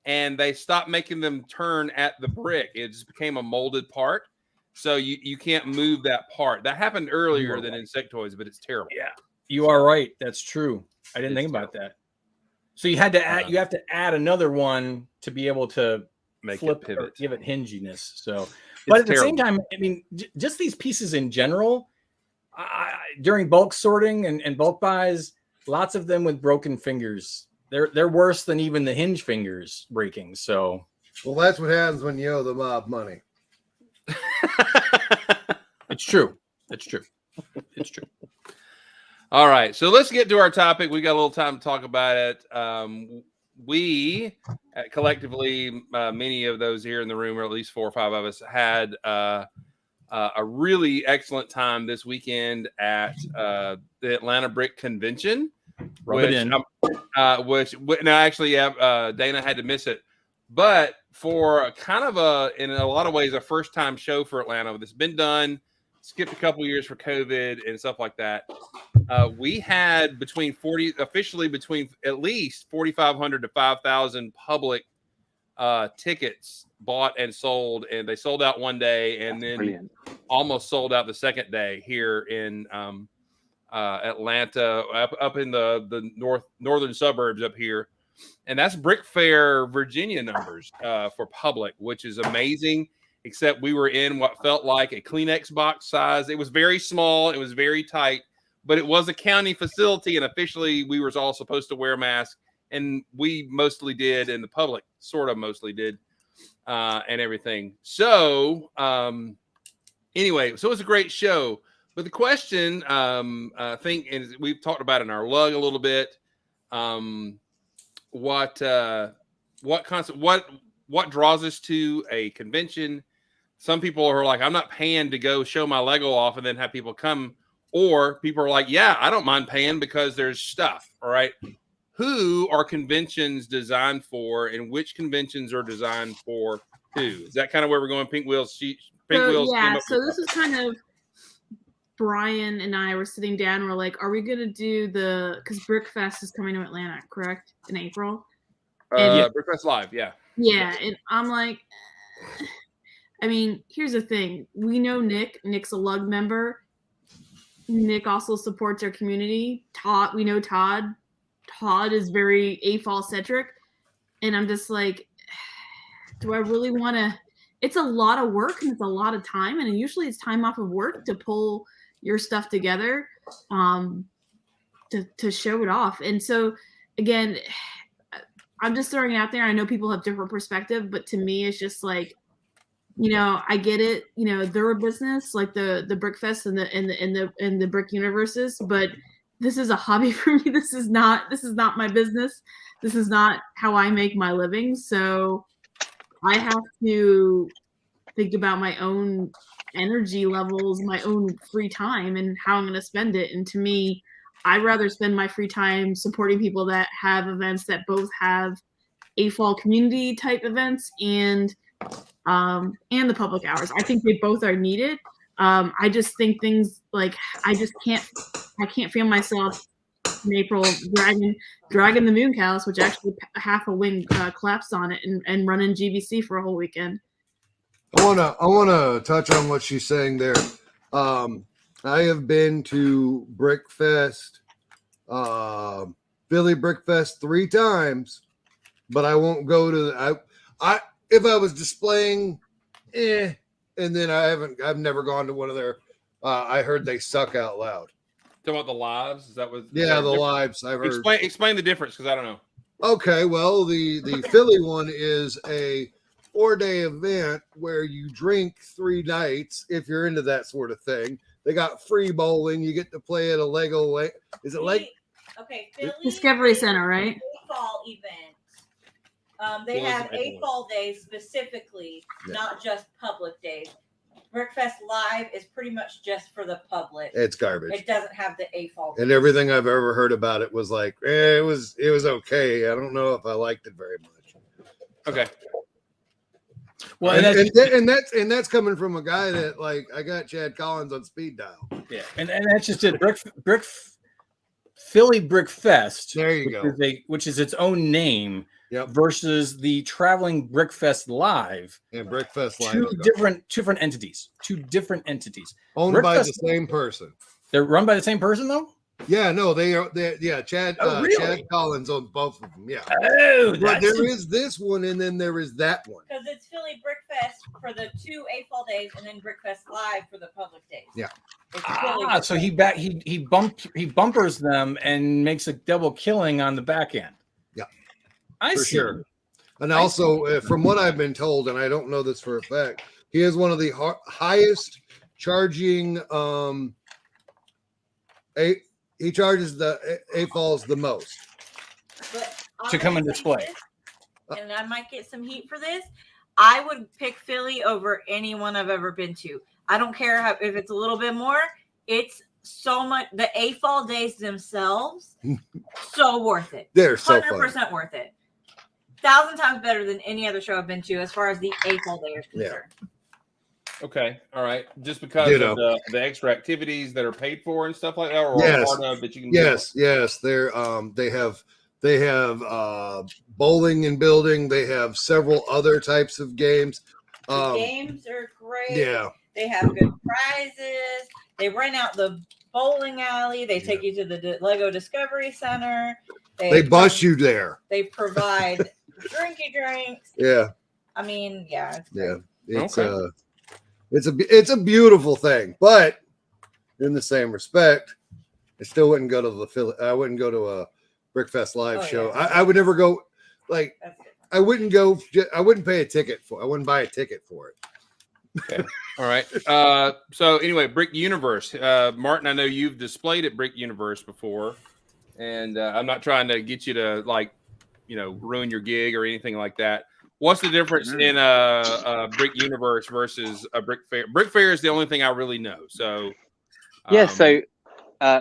and they stopped making them turn at the brick. It just became a molded part, so you can't move that part. That happened earlier than Insectoids, but it's terrible. Yeah, you are right. That's true. I didn't think about that. So you had to add. You have to add another one to be able to make flip it pivot, or give it hinginess. So, but at the same time, I mean, just these pieces in general, during bulk sorting and bulk buys, lots of them with broken fingers. They're worse than even the hinge fingers breaking. So, well, that's what happens when you owe the mob money. It's true. It's true. It's true. All right, so let's get to our topic. We got a little time to talk about it. We collectively, many of those here in the room, or at least 4 or 5 of us, had a really excellent time this weekend at the Atlanta Brick Convention. Dana had to miss it, but for kind of in a lot of ways, a first-time show for Atlanta. That's been done. Skipped a couple years for COVID and stuff like that. We had between at least 4,500 to 5,000 public tickets bought and sold, and they sold out one day, and then almost sold out the second day here in Atlanta, up in the northern suburbs up here, and that's Brick Fair, Virginia numbers for public, which is amazing. Except we were in what felt like a Kleenex box size. It was very small. It was very tight, but it was a county facility, and officially we were all supposed to wear masks, and we mostly did, and the public sort of mostly did, and everything. So anyway, so it was a great show. But the question, I think, and we've talked about it in our lug a little bit, what draws us to a convention? Some people are like, I'm not paying to go show my Lego off and then have people come. Or people are like, yeah, I don't mind paying because there's stuff. All right. Who are conventions designed for, and which conventions are designed for who? Is that kind of where we're going? Pink Wheels. Yeah. So this is kind of Brian and I were sitting down. And we're like, are we going to do because Brickfest is coming to Atlanta, correct? In April? Brickfest Live. Yeah. Yeah. And I'm like, I mean, here's the thing. We know Nick. Nick's a lug member. Nick also supports our community. We know Todd. Todd is very AFOL-centric. And I'm just like, do I really want to? It's a lot of work and it's a lot of time. And usually it's time off of work to pull your stuff together to show it off. And so, again, I'm just throwing it out there. I know people have different perspective, but to me, it's just like, I get it. They're a business like the Brickfest and the Brick Universes, but this is a hobby for me. This is not my business. This is not how I make my living. So I have to think about my own energy levels, my own free time, and how I'm going to spend it. And to me, I'd rather spend my free time supporting people that have events that both have AFOL community type events and the public hours. I think they both are needed. I just think things like I can't feel myself in April dragging the moon cows, which actually half a wing collapsed on it, and running GBC for a whole weekend. I wanna touch on what she's saying there. I have been to Brickfest, Philly Brickfest 3 times, but I won't go to if I was displaying, and then I've never gone to one of their. I heard they suck out loud. Talking about the lives? Is that what? Yeah, the lives. I've heard. Explain the difference, because I don't know. Okay, well, the Philly one is a 4-day event where you drink 3 nights if you're into that sort of thing. They got free bowling. You get to play at a Lego. Is it like? Okay, Philly Discovery Center, right? Fall event. They have AFOL days specifically, not just public days. Brickfest Live is pretty much just for the public. It's garbage. It doesn't have the AFOL. And everything I've ever heard about it was like, it was okay. I don't know if I liked it very much. Okay. Well, and that's coming from a guy that, like, I got Chad Collins on speed dial. Yeah, and that's just it. Philly Brick Fest. There you go. Which is its own name. Yep. Versus the traveling Brickfest Live. And Brickfest Live. Two different entities. Two different entities. Owned by the same person. They're run by the same person, though? Yeah, no, they are. Yeah, Chad. Really? Chad Collins owns both of them. Yeah. Oh, but there is this one, and then there is that one. Because it's Philly Brickfest for the 2 AFOL days, and then Brickfest Live for the public days. Yeah. So he bumpers them and makes a double killing on the back end. Yeah, I for see. sure. And also, from what I've been told, and I don't know this for a fact, he is one of the highest charging. He charges the AFOLs the most. But to come and display. And I might get some heat for this. I would pick Philly over anyone I've ever been to. I don't care if it's a little bit more. It's so much. The AFOL days themselves, so worth it. They're so 100% worth it. 1,000 times better than any other show I've been to as far as the AFOL day is concerned. Okay, all right. Just because of the extra activities that are paid for and stuff like that, or part of that you can. Yes. They're they have bowling and building. They have several other types of games. The games are great. Yeah, they have good prizes. They rent out the bowling alley. They take you to the Lego Discovery Center. They bus you there. They provide drinky drinks. Yeah. I mean, yeah. It's a beautiful thing, but in the same respect, I still wouldn't go to the Philly. I wouldn't go to a Brickfest Live show. Yeah. I would never go. Like, I wouldn't go. I wouldn't pay a ticket for. I wouldn't buy a ticket for it. Okay. All right. So anyway, Brick Universe. Martin, I know you've displayed at Brick Universe before, and I'm not trying to get you to ruin your gig or anything like that. What's the difference in a Brick Universe versus a Brick Fair? Brick Fair is the only thing I really know. So so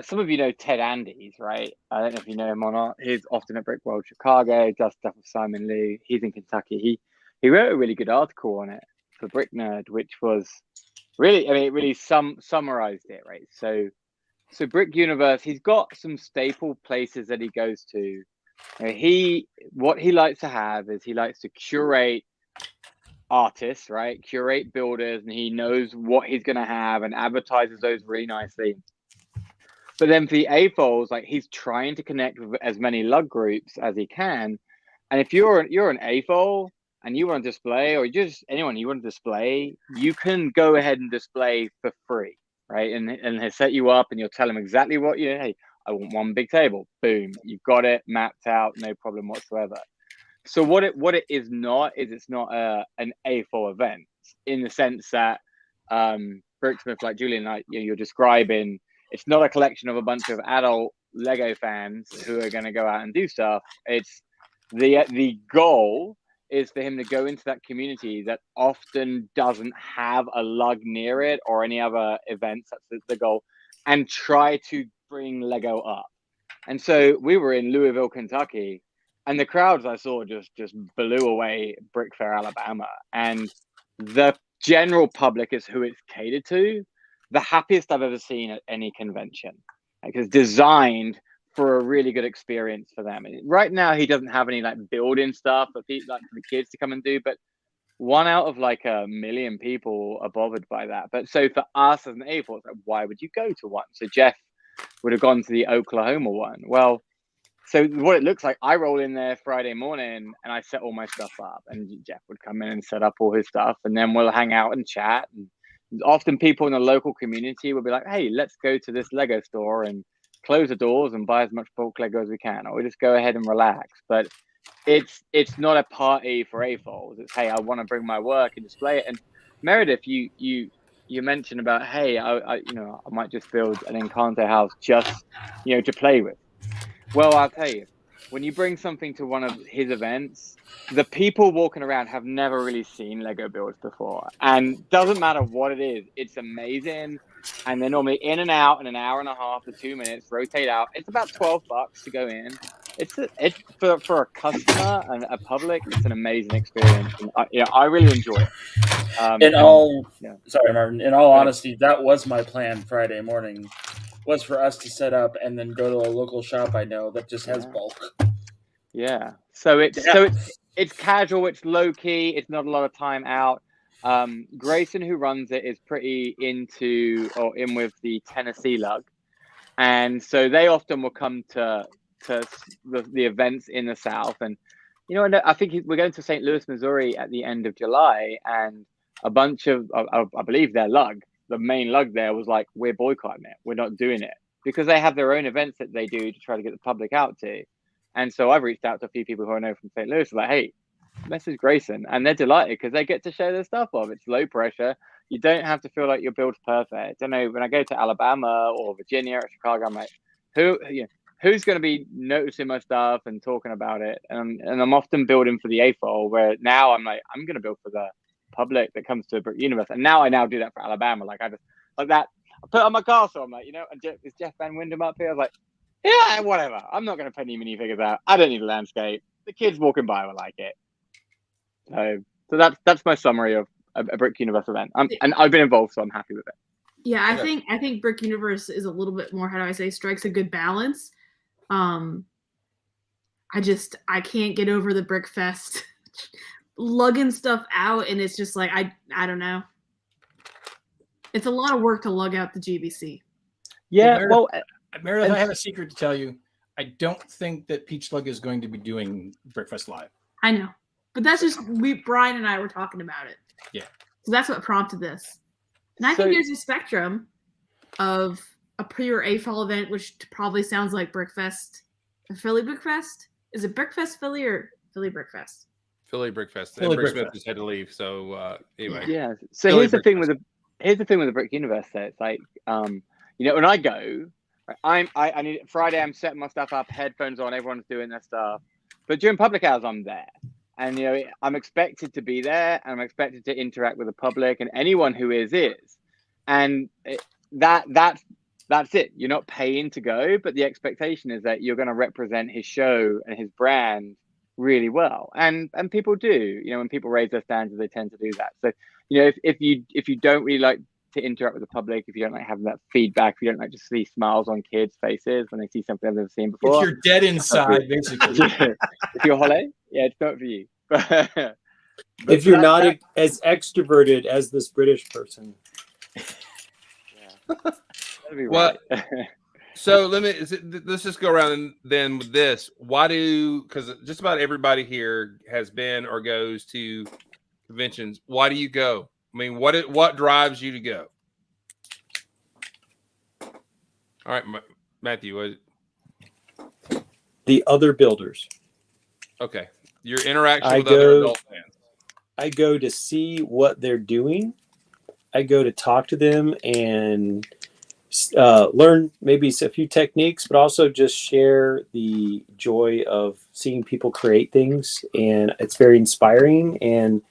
some of you know Ted Andes, right? I don't know if you know him or not. He's often at Brick World Chicago, does stuff with Simon Lee. He's in Kentucky. He wrote a really good article on it for Brick Nerd, which was really, it really summarized it, right? So Brick Universe, he's got some staple places that he goes to. What he likes to have is he likes to curate artists, right? Curate builders, and he knows what he's going to have and advertises those really nicely. But then for the AFOLs, like, he's trying to connect with as many lug groups as he can. And if you're an AFOL and you want to display, or just anyone you want to display, you can go ahead and display for free, right? And he'll set you up, and you'll tell him exactly what hey, I want one big table. Boom, you've got it mapped out, no problem whatsoever. So what it is not is it's not an AFOL event in the sense that Bricksmith, like Julian, like you're describing, it's not a collection of a bunch of adult Lego fans who are going to go out and do stuff. It's the goal is for him to go into that community that often doesn't have a lug near it or any other events. That's the goal, and try to bring Lego up. And so we were in Louisville, Kentucky, and the crowds I saw just blew away Brick Fair, Alabama. And the general public is who it's catered to. The happiest I've ever seen at any convention. Like, it's designed for a really good experience for them. And right now, he doesn't have any like building stuff for people, like for the kids to come and do, but 1 out of like 1 million people are bothered by that. But so for us as an AFOL, it's like, why would you go to one? So Jeff would have gone to the Oklahoma one. Well, so what it looks like, I roll in there Friday morning and I set all my stuff up, and Jeff would come in and set up all his stuff, and then we'll hang out and chat. And often people in the local community will be like, hey, let's go to this Lego store and close the doors and buy as much bulk Lego as we can, or we just go ahead and relax. But it's not a party for AFOLs. It's, hey, I want to bring my work and display it. And Meredith, you mentioned about, hey, I might just build an Encanto house just to play with. Well, I'll tell you, when you bring something to one of his events, the people walking around have never really seen Lego builds before, and doesn't matter what it is, it's amazing. And they're normally in and out in an hour and a half to 2 minutes, rotate out. It's about $12 to go in. It's for a customer and a public, it's an amazing experience, and I really enjoy it. Sorry, Martin. In all honesty, that was my plan Friday morning, was for us to set up and then go to a local shop I know that just has bulk. Yeah. So it's casual, it's low key, it's not a lot of time out. Grayson, who runs it, is pretty in with the Tennessee lug, and so they often will come to the events in the South. And I think we're going to St. Louis, Missouri at the end of July, and a bunch of I believe their lug, the main lug there, was like, we're boycotting it, we're not doing it, because they have their own events that they do to try to get the public out to. And so I've reached out to a few people who I know from St. Louis, like, hey, message Grayson, and they're delighted because they get to show their stuff off. It's low pressure. You don't have to feel like your build's perfect. I know when I go to Alabama or Virginia or Chicago, I'm like, who's going to be noticing my stuff and talking about it? And I'm often building for the AFOL, where now I'm like, I'm going to build for the public that comes to Brick Universe. And now I do that for Alabama. Like, I just like that. I put it on my castle. I'm like, is Jeff Van Windham up here? I was like, yeah, whatever. I'm not going to put any minifigures out. I don't need a landscape. The kids walking by will like it. So that's my summary of a Brick Universe event. And I've been involved, so I'm happy with it. Yeah, I think Brick Universe is a little bit more, how do I say, strikes a good balance. I can't get over the Brick Fest lugging stuff out, and it's just like I don't know. It's a lot of work to lug out the GBC. Yeah, well, Meredith, I have a secret to tell you. I don't think that Peach Slug is going to be doing Brickfest Live. I know, but that's just Brian and I were talking about it. Yeah, so that's what prompted this. And I think there's a spectrum of a pure AFOL event, which probably sounds like Brickfest, a Philly Brickfest. Is it Brickfest Philly or Philly Brickfest? Philly Brickfest. Philly Brick Brickfest. Smith just had to leave. So anyway. Yeah. So Philly here's the thing with the Brick Universe. There, it's like, when I go, I need Friday. I'm setting my stuff up, headphones on, everyone's doing their stuff. But during public hours, I'm there, and I'm expected to be there, and I'm expected to interact with the public, and anyone who is, and that's it. You're not paying to go, but the expectation is that you're going to represent his show and his brand really well, and people do. When people raise their standards, they tend to do that. So if you don't really like to interact with the public, if you don't like having that feedback, if you don't like to see smiles on kids' faces when they see something they've never seen before, if you're dead inside, basically. If you're Holly, it's not for you. but if you're not as extroverted as this British person. That'd be Well, right. So let's just go around then with this. Because just about everybody here has been or goes to conventions. Why do you go? I mean, what drives you to go? All right, Matthew. The other builders. Okay, your interaction with other adult fans. I go to see what they're doing. I go to talk to them and learn maybe a few techniques, but also just share the joy of seeing people create things. And it's very inspiring. And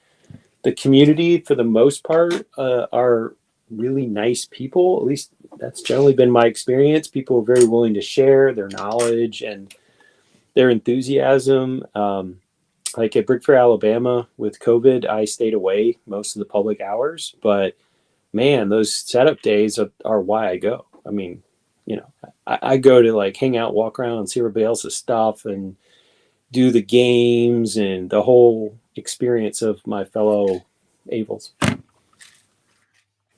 the community, for the most part, are really nice people. At least that's generally been my experience. People are very willing to share their knowledge and their enthusiasm. Like at Brick Fair, Alabama, with COVID, I stayed away most of the public hours. But man, those setup days are why I go. I mean, I go to like hang out, walk around, and see everybody else's stuff, and do the games and the whole experience of my fellow Avils.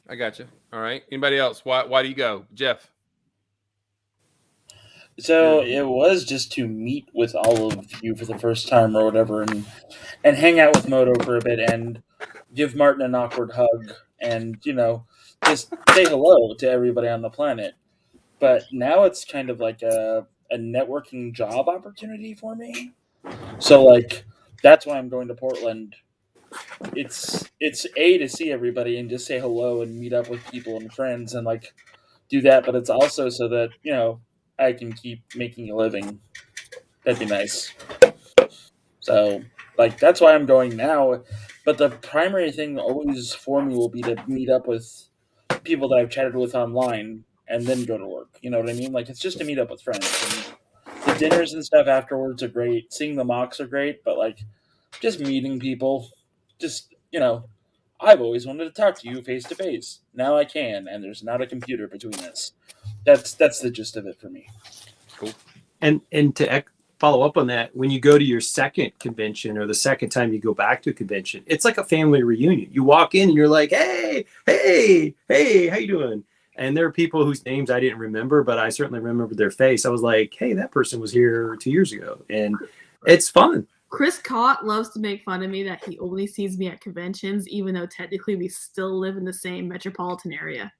I got you. All right. Anybody else? Why do you go, Jeff? So it was just to meet with all of you for the first time or whatever, and hang out with Moto for a bit and give Martin an awkward hug and just say hello to everybody on the planet. But now it's kind of like a networking job opportunity for me. So like that's why I'm going to Portland. It's to see everybody and just say hello and meet up with people and friends and like do that, but it's also so that I can keep making a living. That'd be nice. So, like, that's why I'm going now. But the primary thing always for me will be to meet up with people that I've chatted with online and then go to work. You know what I mean? Like, it's just to meet up with friends. And the dinners and stuff afterwards are great. Seeing the mocks are great, but, like, just meeting people, just, you know, I've always wanted to talk to you face to face. Now I can, and there's not a computer between us. That's the gist of it for me. Cool. And to follow up on that, when you go to your second convention or the second time you go back to a convention, it's like a family reunion. You walk in and you're like, hey, how you doing? And there are people whose names I didn't remember, but I certainly remember their face. I was like, hey, that person was here 2 years ago. And it's fun. Chris Cott loves to make fun of me that he only sees me at conventions, even though technically we still live in the same metropolitan area.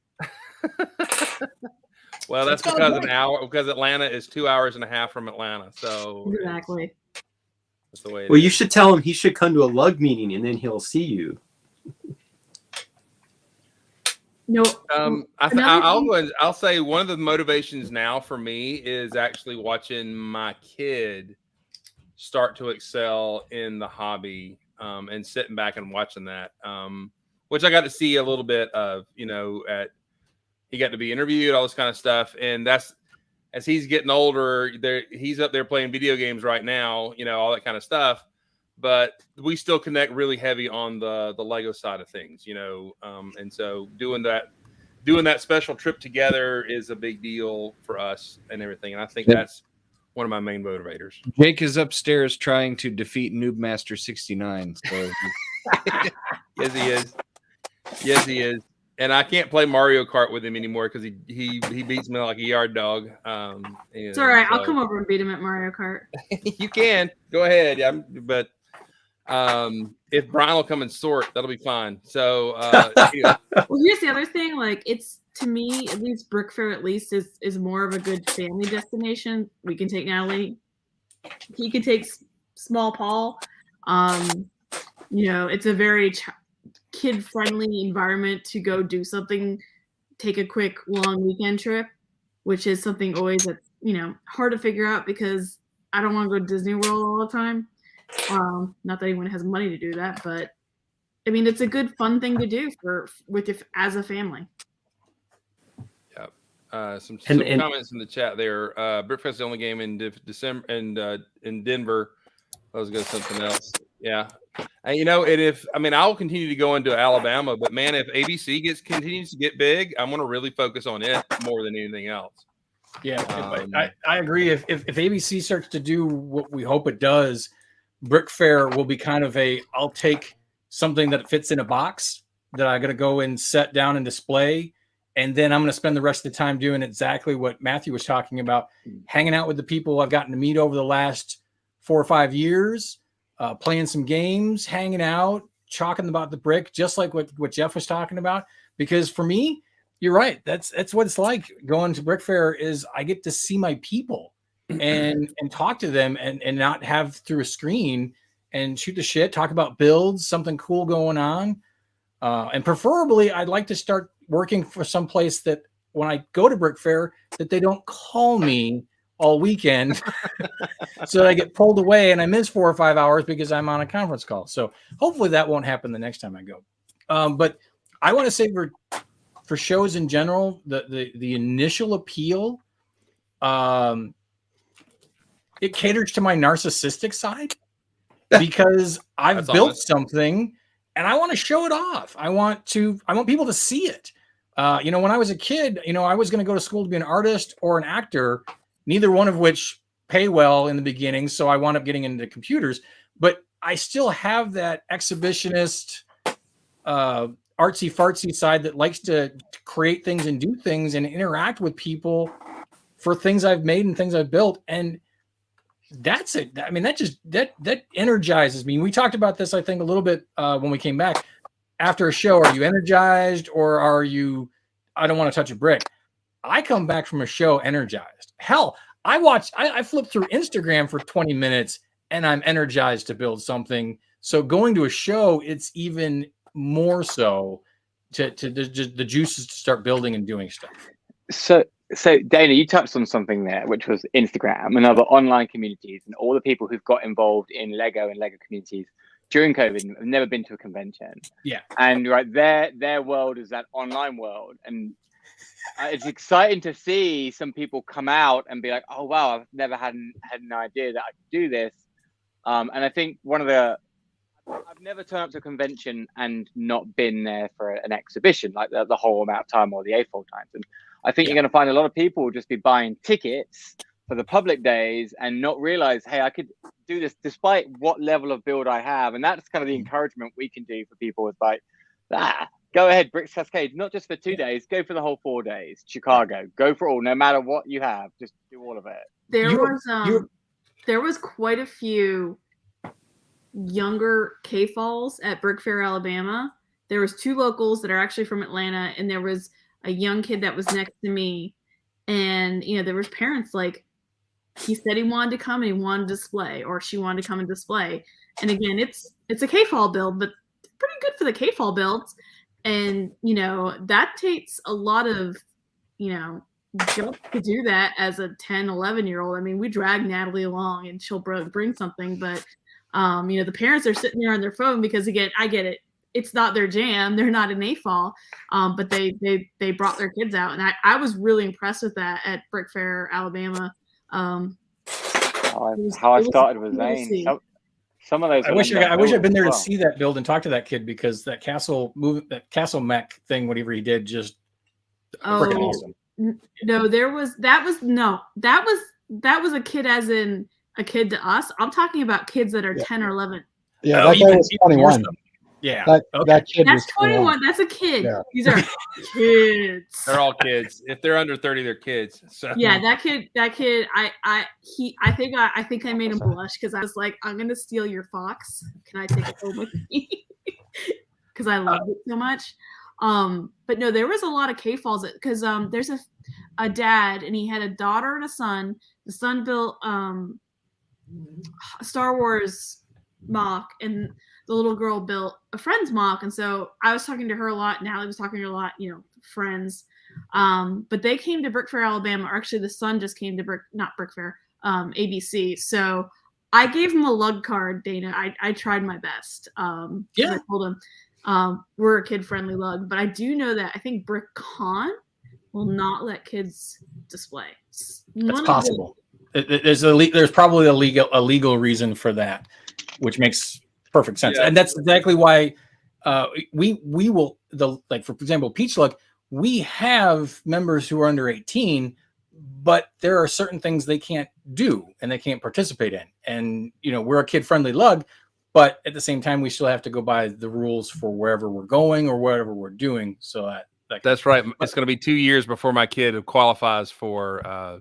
Well, that's because Atlanta is 2.5 hours from Atlanta. So exactly. That's the way. Well, you should tell him he should come to a lug meeting and then he'll see you. No. I'll say one of the motivations now for me is actually watching my kid start to excel in the hobby, and sitting back and watching that, which I got to see a little bit of, he got to be interviewed, all this kind of stuff. And that's, as he's getting older, he's up there playing video games right now, all that kind of stuff. But we still connect really heavy on the Lego side of things, and so doing that special trip together is a big deal for us and everything. And I think that's one of my main motivators. Jake is upstairs trying to defeat Noobmaster 69. So Yes, he is. And I can't play Mario Kart with him anymore because he beats me like a yard dog. It's all right. I'll come over and beat him at Mario Kart. You can go ahead, but if Brian will come and sort, that'll be fine. So, well, here's the other thing. Like, it's, to me, at least Brick Fair at least is more of a good family destination. We can take Natalie. He can take Small Paul. It's a very kid-friendly environment to go do something, take a quick long weekend trip, which is something always that's hard to figure out because I don't want to go to Disney World all the time. Not that anyone has money to do that, but I mean it's a good fun thing to do as a family. Yeah. Some comments in the chat there. Brickfest is the only game in December and in Denver. I was going to something else. Yeah. And I'll continue to go into Alabama, but man, if ABC continues to get big, I'm going to really focus on it more than anything else. Yeah, I agree. If ABC starts to do what we hope it does, Brick Fair will be kind of I'll take something that fits in a box that I got to go and set down and display. And then I'm going to spend the rest of the time doing exactly what Matthew was talking about, hanging out with the people I've gotten to meet over the last 4 or 5 years, playing some games, hanging out, talking about the brick, just like what Jeff was talking about. Because for me, you're right. That's what it's like going to Brick Fair is I get to see my people and talk to them and not have through a screen and shoot the shit, talk about builds, something cool going on. And preferably I'd like to start working for some place that when I go to Brick Fair that they don't call me all weekend so that I get pulled away and I miss 4 or 5 hours because I'm on a conference call. So hopefully that won't happen the next time I go. But I want to say for shows in general, the initial appeal, it caters to my narcissistic side because I've built something and I want to show it off. I want people to see it. When I was a kid, I was going to go to school to be an artist or an actor, neither one of which pay well in the beginning. So I wound up getting into computers, but I still have that exhibitionist, artsy fartsy side that likes to create things and do things and interact with people for things I've made and things I've built. And that's it. I mean, that energizes me. We talked about this, I think, a little bit when we came back after a show. Are you energized or are you, I don't want to touch a brick? I come back from a show energized. Hell, I flip through Instagram for 20 minutes and I'm energized to build something. So going to a show, it's even more so to the juices to start building and doing stuff. So Dana, you touched on something there, which was Instagram and other online communities, and all the people who've got involved in Lego and Lego communities during COVID have never been to a convention. Yeah. And right, their world is that online world, and it's exciting to see some people come out and be like, "Oh wow, I've never had an idea that I could do this." And I think I've never turned up to a convention and not been there for an exhibition, like the whole amount of time or the AFOL times. And I think you're going to find a lot of people just be buying tickets for the public days and not realize, hey, I could do this despite what level of build I have. And that's kind of the encouragement we can do for people. It's like, go ahead, Bricks Cascade, not just for 2 days, go for the whole 4 days. Chicago, go for all, no matter what you have, just do all of it. There was quite a few younger K-Falls at Brick Fair, Alabama. There was 2 locals that are actually from Atlanta, and there was a young kid that was next to me. And, there was parents like, he said he wanted to come and he wanted to display, or she wanted to come and display. And again, it's a K-Fall build, but it's pretty good for the K-Fall builds. And, that takes a lot of, guts to do that as a 10, 11-year-old. I mean, we drag Natalie along and she'll bring something, but the parents are sitting there on their phone because, again, I get it. It's not their jam. They're not an AFOL, but they brought their kids out. And I was really impressed with that at Brick Fair, Alabama. How I started with Zane. Some of those. I wish I'd been there to see that build and talk to that kid, because that castle mech thing, whatever he did, just freaking awesome. No, that was a kid, as in a kid to us. I'm talking about kids that are 10 or 11. Yeah, that guy was 21. Yeah, that kid. That's 21. That's a kid. Yeah. These are kids. They're all kids. If they're under 30, they're kids. So yeah, that kid. I think I made him blush because I was like, I'm gonna steal your fox. Can I take it home with me? Because I loved it so much. But no, there was a lot of K-Falls because there's a dad, and he had a daughter and a son. The son built a Star Wars mock, and the little girl built a friend's mock. And so I was talking to her a lot. Natalie was talking to her a lot, friends. But they came to Brick Fair, Alabama, or actually the son just came to not Brick Fair, ABC. So I gave him a lug card, Dana. I tried my best. I told him we're a kid-friendly lug, but I do know that I think BrickCon will not let kids display. That's possible. There's probably a legal reason for that, which makes perfect sense. And that's exactly why we will, for example, Peach Lug, we have members who are under 18, but there are certain things they can't do and they can't participate in. And, we're a kid-friendly lug, but at the same time, we still have to go by the rules for wherever we're going or whatever we're doing. So that's right. It's going to be 2 years before my kid qualifies for, for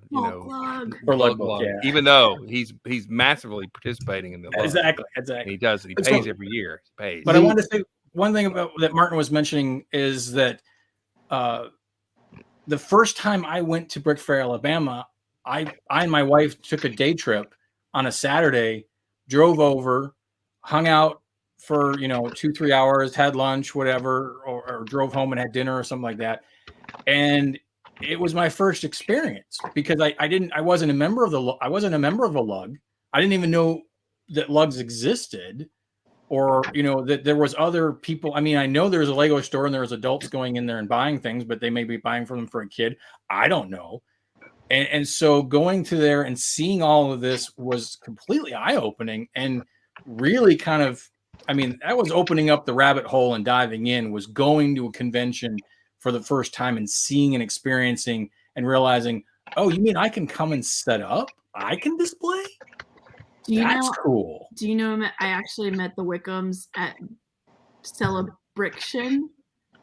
lug. Yeah. Even though he's massively participating in the lug. Exactly. He does it. He pays every year. He pays. But I wanted to say one thing about that Martin was mentioning is that the first time I went to Brick Fair, Alabama, I and my wife took a day trip on a Saturday, drove over, hung out for 2-3 hours, had lunch, whatever, or drove home and had dinner or something like that. And it was my first experience because I wasn't a member of the lug. I didn't even know that lugs existed, or that there was other people. I mean, I know there's a Lego store and there's adults going in there and buying things, but they may be buying for them for a kid. I don't know. And so going to there and seeing all of this was completely eye-opening and really kind of, that was opening up the rabbit hole and diving in, was going to a convention for the first time and seeing and experiencing and realizing, oh, you mean I can come and set up? I can display? That's cool. Do you know I actually met the Wickhams at Celebration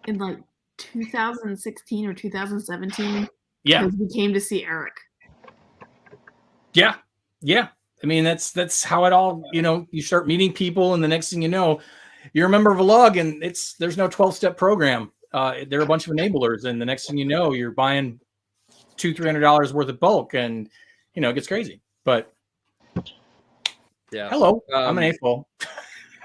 in like 2016 or 2017? Yeah. Because we came to see Eric. Yeah. Yeah. That's how it all, you start meeting people, and the next thing you know, you're a member of a lug, and there's no 12-step program. There are a bunch of enablers, and the next thing you know, you're buying $200-300 worth of bulk, and it gets crazy. But yeah, hello, I'm an AFOL.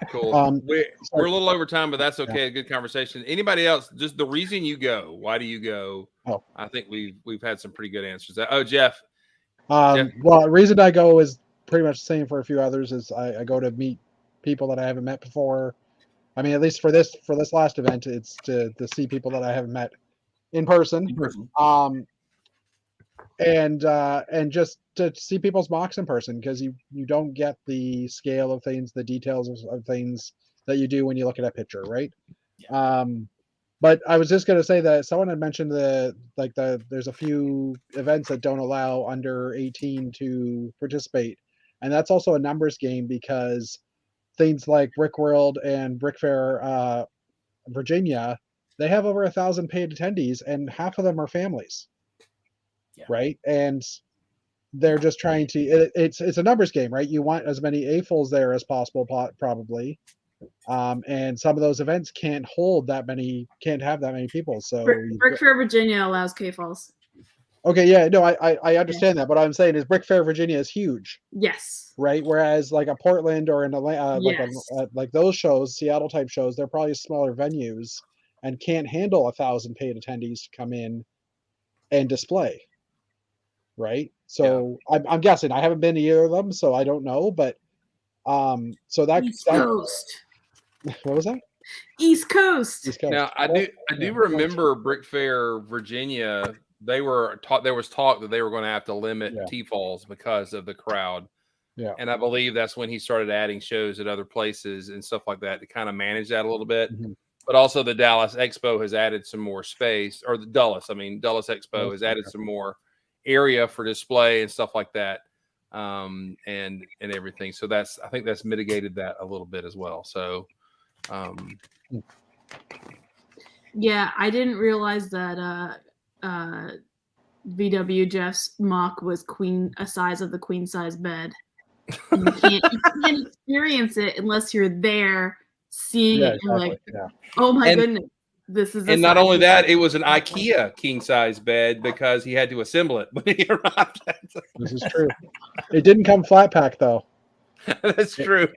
Cool. We're a little over time, but that's okay. Good conversation. Anybody else? Just the reason you go. Why do you go? Oh. I think we've had some pretty good answers. Oh, Jeff. Well, the reason I go is pretty much the same for a few others. Is I go to meet people that I haven't met before. I mean, at least for this last event, it's to see people that I haven't met in person. And just to see people's mocks in person, because you don't get the scale of things, the details of things that you do when you look at a picture, right? But I was just going to say that someone had mentioned there's a few events that don't allow under 18 to participate, and that's also a numbers game, because things like Brickworld and Brick Fair Virginia, they have over 1,000 paid attendees, and half of them are families. Right, and they're just trying to. It's a numbers game, right? You want as many AFOLs there as possible, probably, and some of those events can't have that many people. So Brick Fair Virginia allows KFOLs. Okay, yeah, no, I understand that, but what I'm saying is Brick Fair Virginia is huge. Yes. Right, whereas like a Portland or an Atlanta, like those shows, Seattle type shows, they're probably smaller venues and can't handle 1,000 paid attendees to come in and display. Right, so I'm guessing. I haven't been to either of them, so I don't know. But so that East Coast. What was that? East Coast. Now I do remember Brick Fair Virginia. There was talk that they were going to have to limit T-falls because of the crowd. Yeah, and I believe that's when he started adding shows at other places and stuff like that to kind of manage that a little bit. But also the Dallas Expo has added some more space, or the Dulles Expo has added some more area for display and stuff like that, and everything. So I think that's mitigated that a little bit as well. So yeah, I didn't realize that VW Jeff's mock was a size of the queen size bed. And you can't experience it unless you're there seeing it and like, oh my goodness. This is, and not only that, it was an IKEA king size bed because he had to assemble it when he arrived. This is true. It didn't come flat pack though. That's true.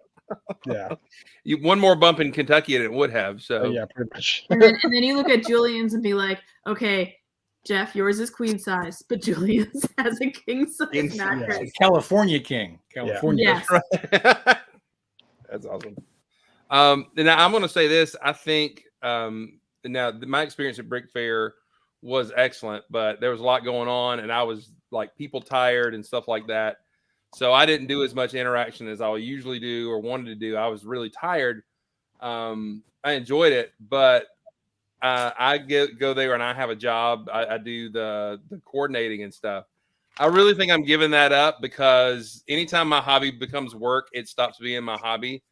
Yeah. One more bump in Kentucky and it would have. So yeah, pretty much. and then you look at Julian's and be like, okay, Jeff, yours is queen size, but Julian's has a king size mattress. California king. California. Yes. That's awesome. Now I'm going to say this. I think now my experience at Brick Fair was excellent, but there was a lot going on, and I was like people tired and stuff like that. So I didn't do as much interaction as I usually do or wanted to do. I was really tired. I enjoyed it, but I go there and I have a job. I do the coordinating and stuff. I really think I'm giving that up because anytime my hobby becomes work, it stops being my hobby.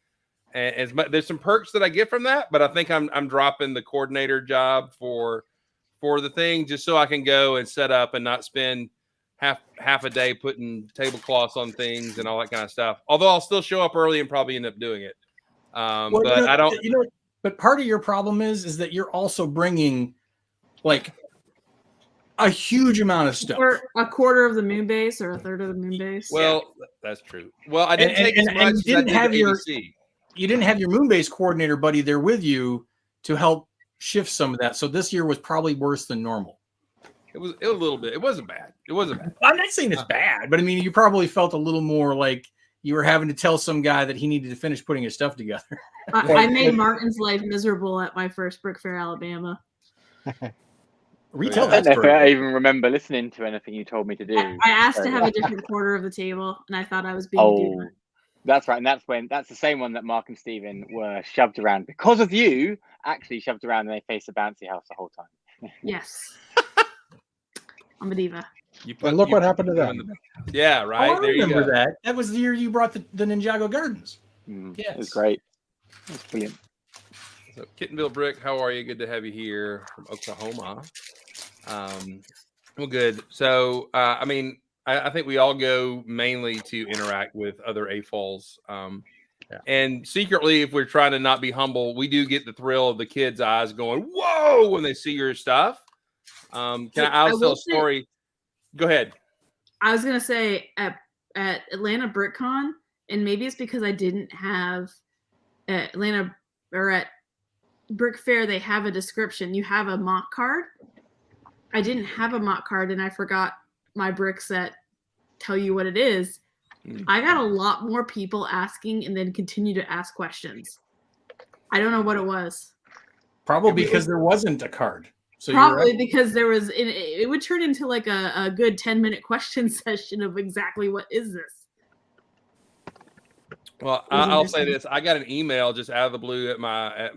And there's some perks that I get from that, but I think I'm dropping the coordinator job for the thing just so I can go and set up and not spend half a day putting tablecloths on things and all that kind of stuff. Although I'll still show up early and probably end up doing it. But I don't. But part of your problem is that you're also bringing like a huge amount of stuff. Or a quarter of the moon base or a third of the moon base. Well, that's true. Well, I didn't take as much as I did at ABC. You didn't have your Moonbase coordinator buddy there with you to help shift some of that. So this year was probably worse than normal. It was a little bit. It wasn't bad. I'm not saying it's bad, but I mean, you probably felt a little more like you were having to tell some guy that he needed to finish putting his stuff together. I made Martin's life miserable at my first Brick Fair, Alabama. Retell I that don't know if story. I even remember listening to anything you told me to do. I asked to have a different quarter of the table, and I thought I was being different. That's right, and that's the same one that Mark and Steven were shoved around because of you. Actually, shoved around, and they faced a bouncy house the whole time. Yes, I'm a diva. Look what happened to them. Yeah, right. I remember that. That was the year you brought the Ninjago Gardens. Yes. It was great. It was brilliant. So, Kittenville Brick, how are you? Good to have you here from Oklahoma. Well, good. So, I mean, I think we all go mainly to interact with other AFOLs. And secretly, if we're trying to not be humble, we do get the thrill of the kids' eyes going, whoa, when they see your stuff. I'll tell a story. Go ahead. I was going to say at Atlanta BrickCon, and maybe it's because I didn't have at Atlanta or at Brick Fair, they have a description. You have a mock card. I didn't have a mock card, and I forgot my bricks that tell you what it is. I got a lot more people asking and then continue to ask questions. I don't know what it was. Probably because there wasn't a card. So Probably because there was, it would turn into like a good 10-minute question session of exactly what is this. Well, I'll say this: I got an email just out of the blue at my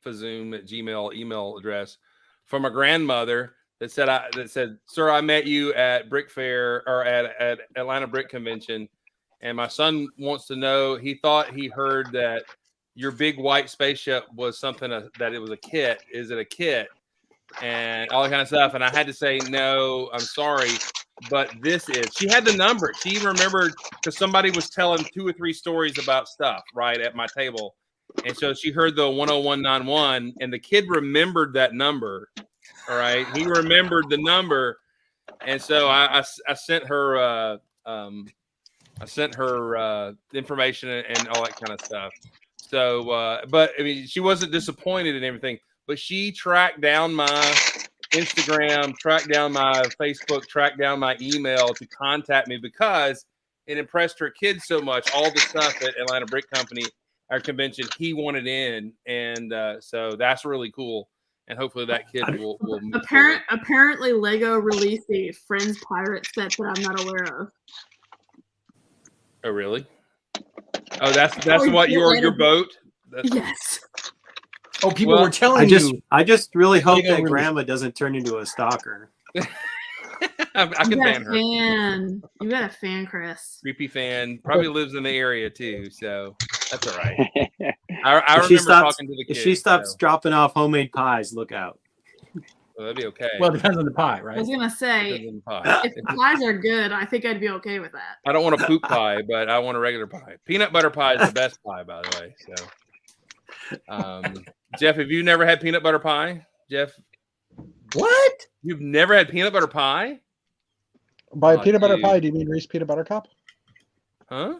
Fazoom at Gmail email address from a grandmother that said, "Sir, I met you at Brick Fair or at Atlanta Brick Convention, and my son wants to know. He thought he heard that your big white spaceship was something that it was a kit. Is it a kit?" And all that kind of stuff. And I had to say, no, I'm sorry, but this is. She had the number. She even remembered because somebody was telling 2 or 3 stories about stuff right at my table. And so she heard the 10191, and the kid remembered that number. All right. He remembered the number. And so I sent her information and all that kind of stuff. So, but I mean, she wasn't disappointed in everything. But she tracked down my Instagram, tracked down my Facebook, tracked down my email to contact me because it impressed her kids so much. All the stuff at Atlanta Brick Company, our convention, he wanted in. And so that's really cool. And hopefully that kid will move forward. Apparently, Lego released a Friends Pirate set that I'm not aware of. Oh, really? Oh, that's what your boat? Yes. Oh, people were telling you. I just really hope that really. grandma doesn't turn into a stalker. I can ban her. You got a fan, Chris. Creepy fan. Probably lives in the area too, so that's all right. I If remember talking to the kids. If she stops dropping off homemade pies, look out. Well, that'd be okay. Well, it depends on the pie, right? I was gonna say, Depends on the pie. if the pies are good, I think I'd be okay with that. I don't want a poop pie, but I want a regular pie. Peanut butter pie is the best pie, by the way. So, Jeff, have you never had peanut butter pie? Jeff, what? You've never had peanut butter pie? By peanut butter pie, do you mean Reese peanut butter cup? Huh?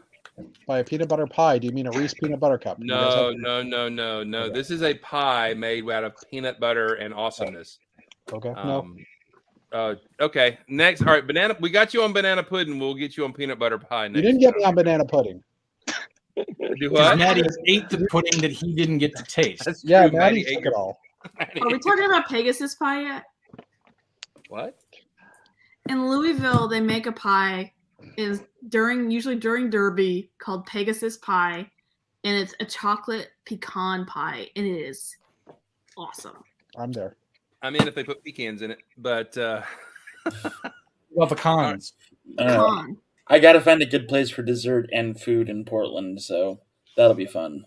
By a peanut butter pie, do you mean a Reese peanut butter cup? No. Okay. This is a pie made out of peanut butter and awesomeness. Okay. Okay. Next, all right, banana. We got you on banana pudding. We'll get you on peanut butter pie next. You didn't get me on banana pudding. Do what? Maddie ate the pudding that he didn't get to taste. That's Yeah, true, Maddie Maddie took it all. Are we talking about Pegasus pie yet? What? In Louisville, they make a pie usually during Derby called Pegasus pie, and it's a chocolate pecan pie, and it is awesome. I'm there. I'm in if they put pecans in it, but Well, pecans. Pecan. I gotta find a good place for dessert and food in Portland, so that'll be fun.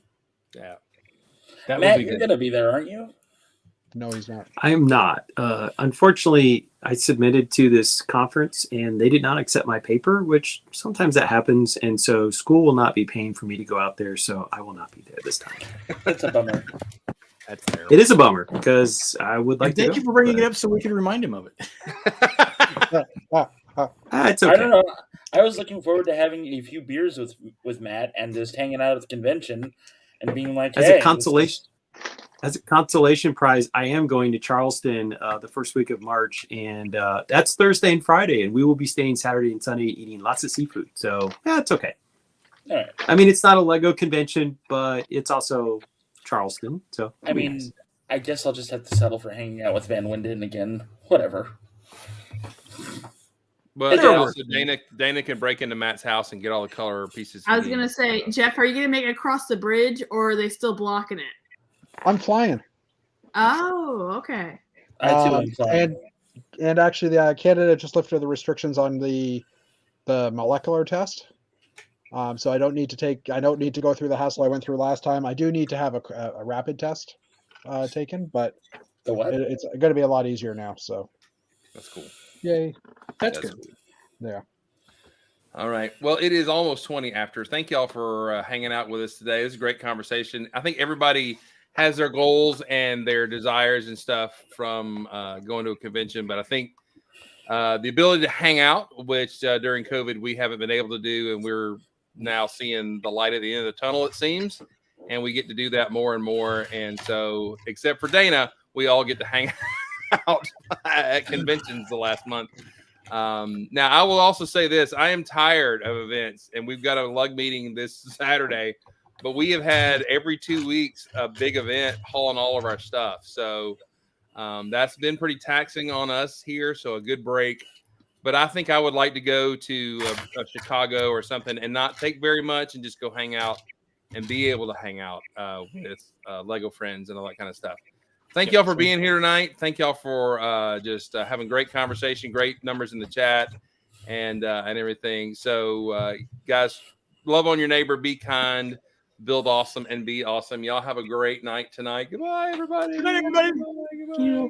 Yeah. That Matt, would be you're good. gonna be there, aren't you? No, he's not. I am not. Unfortunately, I submitted to this conference and they did not accept my paper, which sometimes that happens. And so school will not be paying for me to go out there. So I will not be there this time. That's a bummer. That's terrible. It is a bummer because I would like And to thank go, you for bringing but- it up so we can remind him of it. It's I okay. don't know. I was looking forward to having a few beers with Matt and just hanging out at the convention and being like, As hey, a consolation prize, I am going to Charleston the first week of March, and that's Thursday and Friday, and we will be staying Saturday and Sunday eating lots of seafood. So yeah, it's okay. All right. I mean, it's not a Lego convention, but it's also Charleston. So I mean, I guess I'll just have to settle for hanging out with Van Winden again. Whatever. But It'll also Dana can break into Matt's house and get all the color pieces. I was gonna say, Jeff, are you gonna make it across the bridge, or are they still blocking it? I'm flying. Oh, okay. I too am flying. And actually, Canada just lifted the restrictions on the molecular test. So I don't need to go through the hassle I went through last time. I do need to have a rapid test taken, but the what? It's going to be a lot easier now. So that's cool. Yay! That's good. Cool. Yeah. All right. Well, it is almost 20 after. Thank y'all for hanging out with us today. It was a great conversation. I think everybody has their goals and their desires and stuff from going to a convention, but I think the ability to hang out, which during COVID we haven't been able to do, and we're now seeing the light at the end of the tunnel, it seems, and we get to do that more and more. And so, except for Dana, we all get to hang out at conventions the last month. Now, I will also say this: I am tired of events, and we've got a lug meeting this Saturday. But we have had every 2 weeks a big event hauling all of our stuff. So that's been pretty taxing on us here. So a good break. But I think I would like to go to a Chicago or something and not take very much and just go hang out and be able to hang out with Lego friends and all that kind of stuff. Thank y'all for being here tonight. Thank y'all for just having great conversation, great numbers in the chat and everything. So guys, love on your neighbor, be kind, build awesome, and be awesome. Y'all have a great night tonight. Goodbye, everybody. Good night, everybody. Goodbye.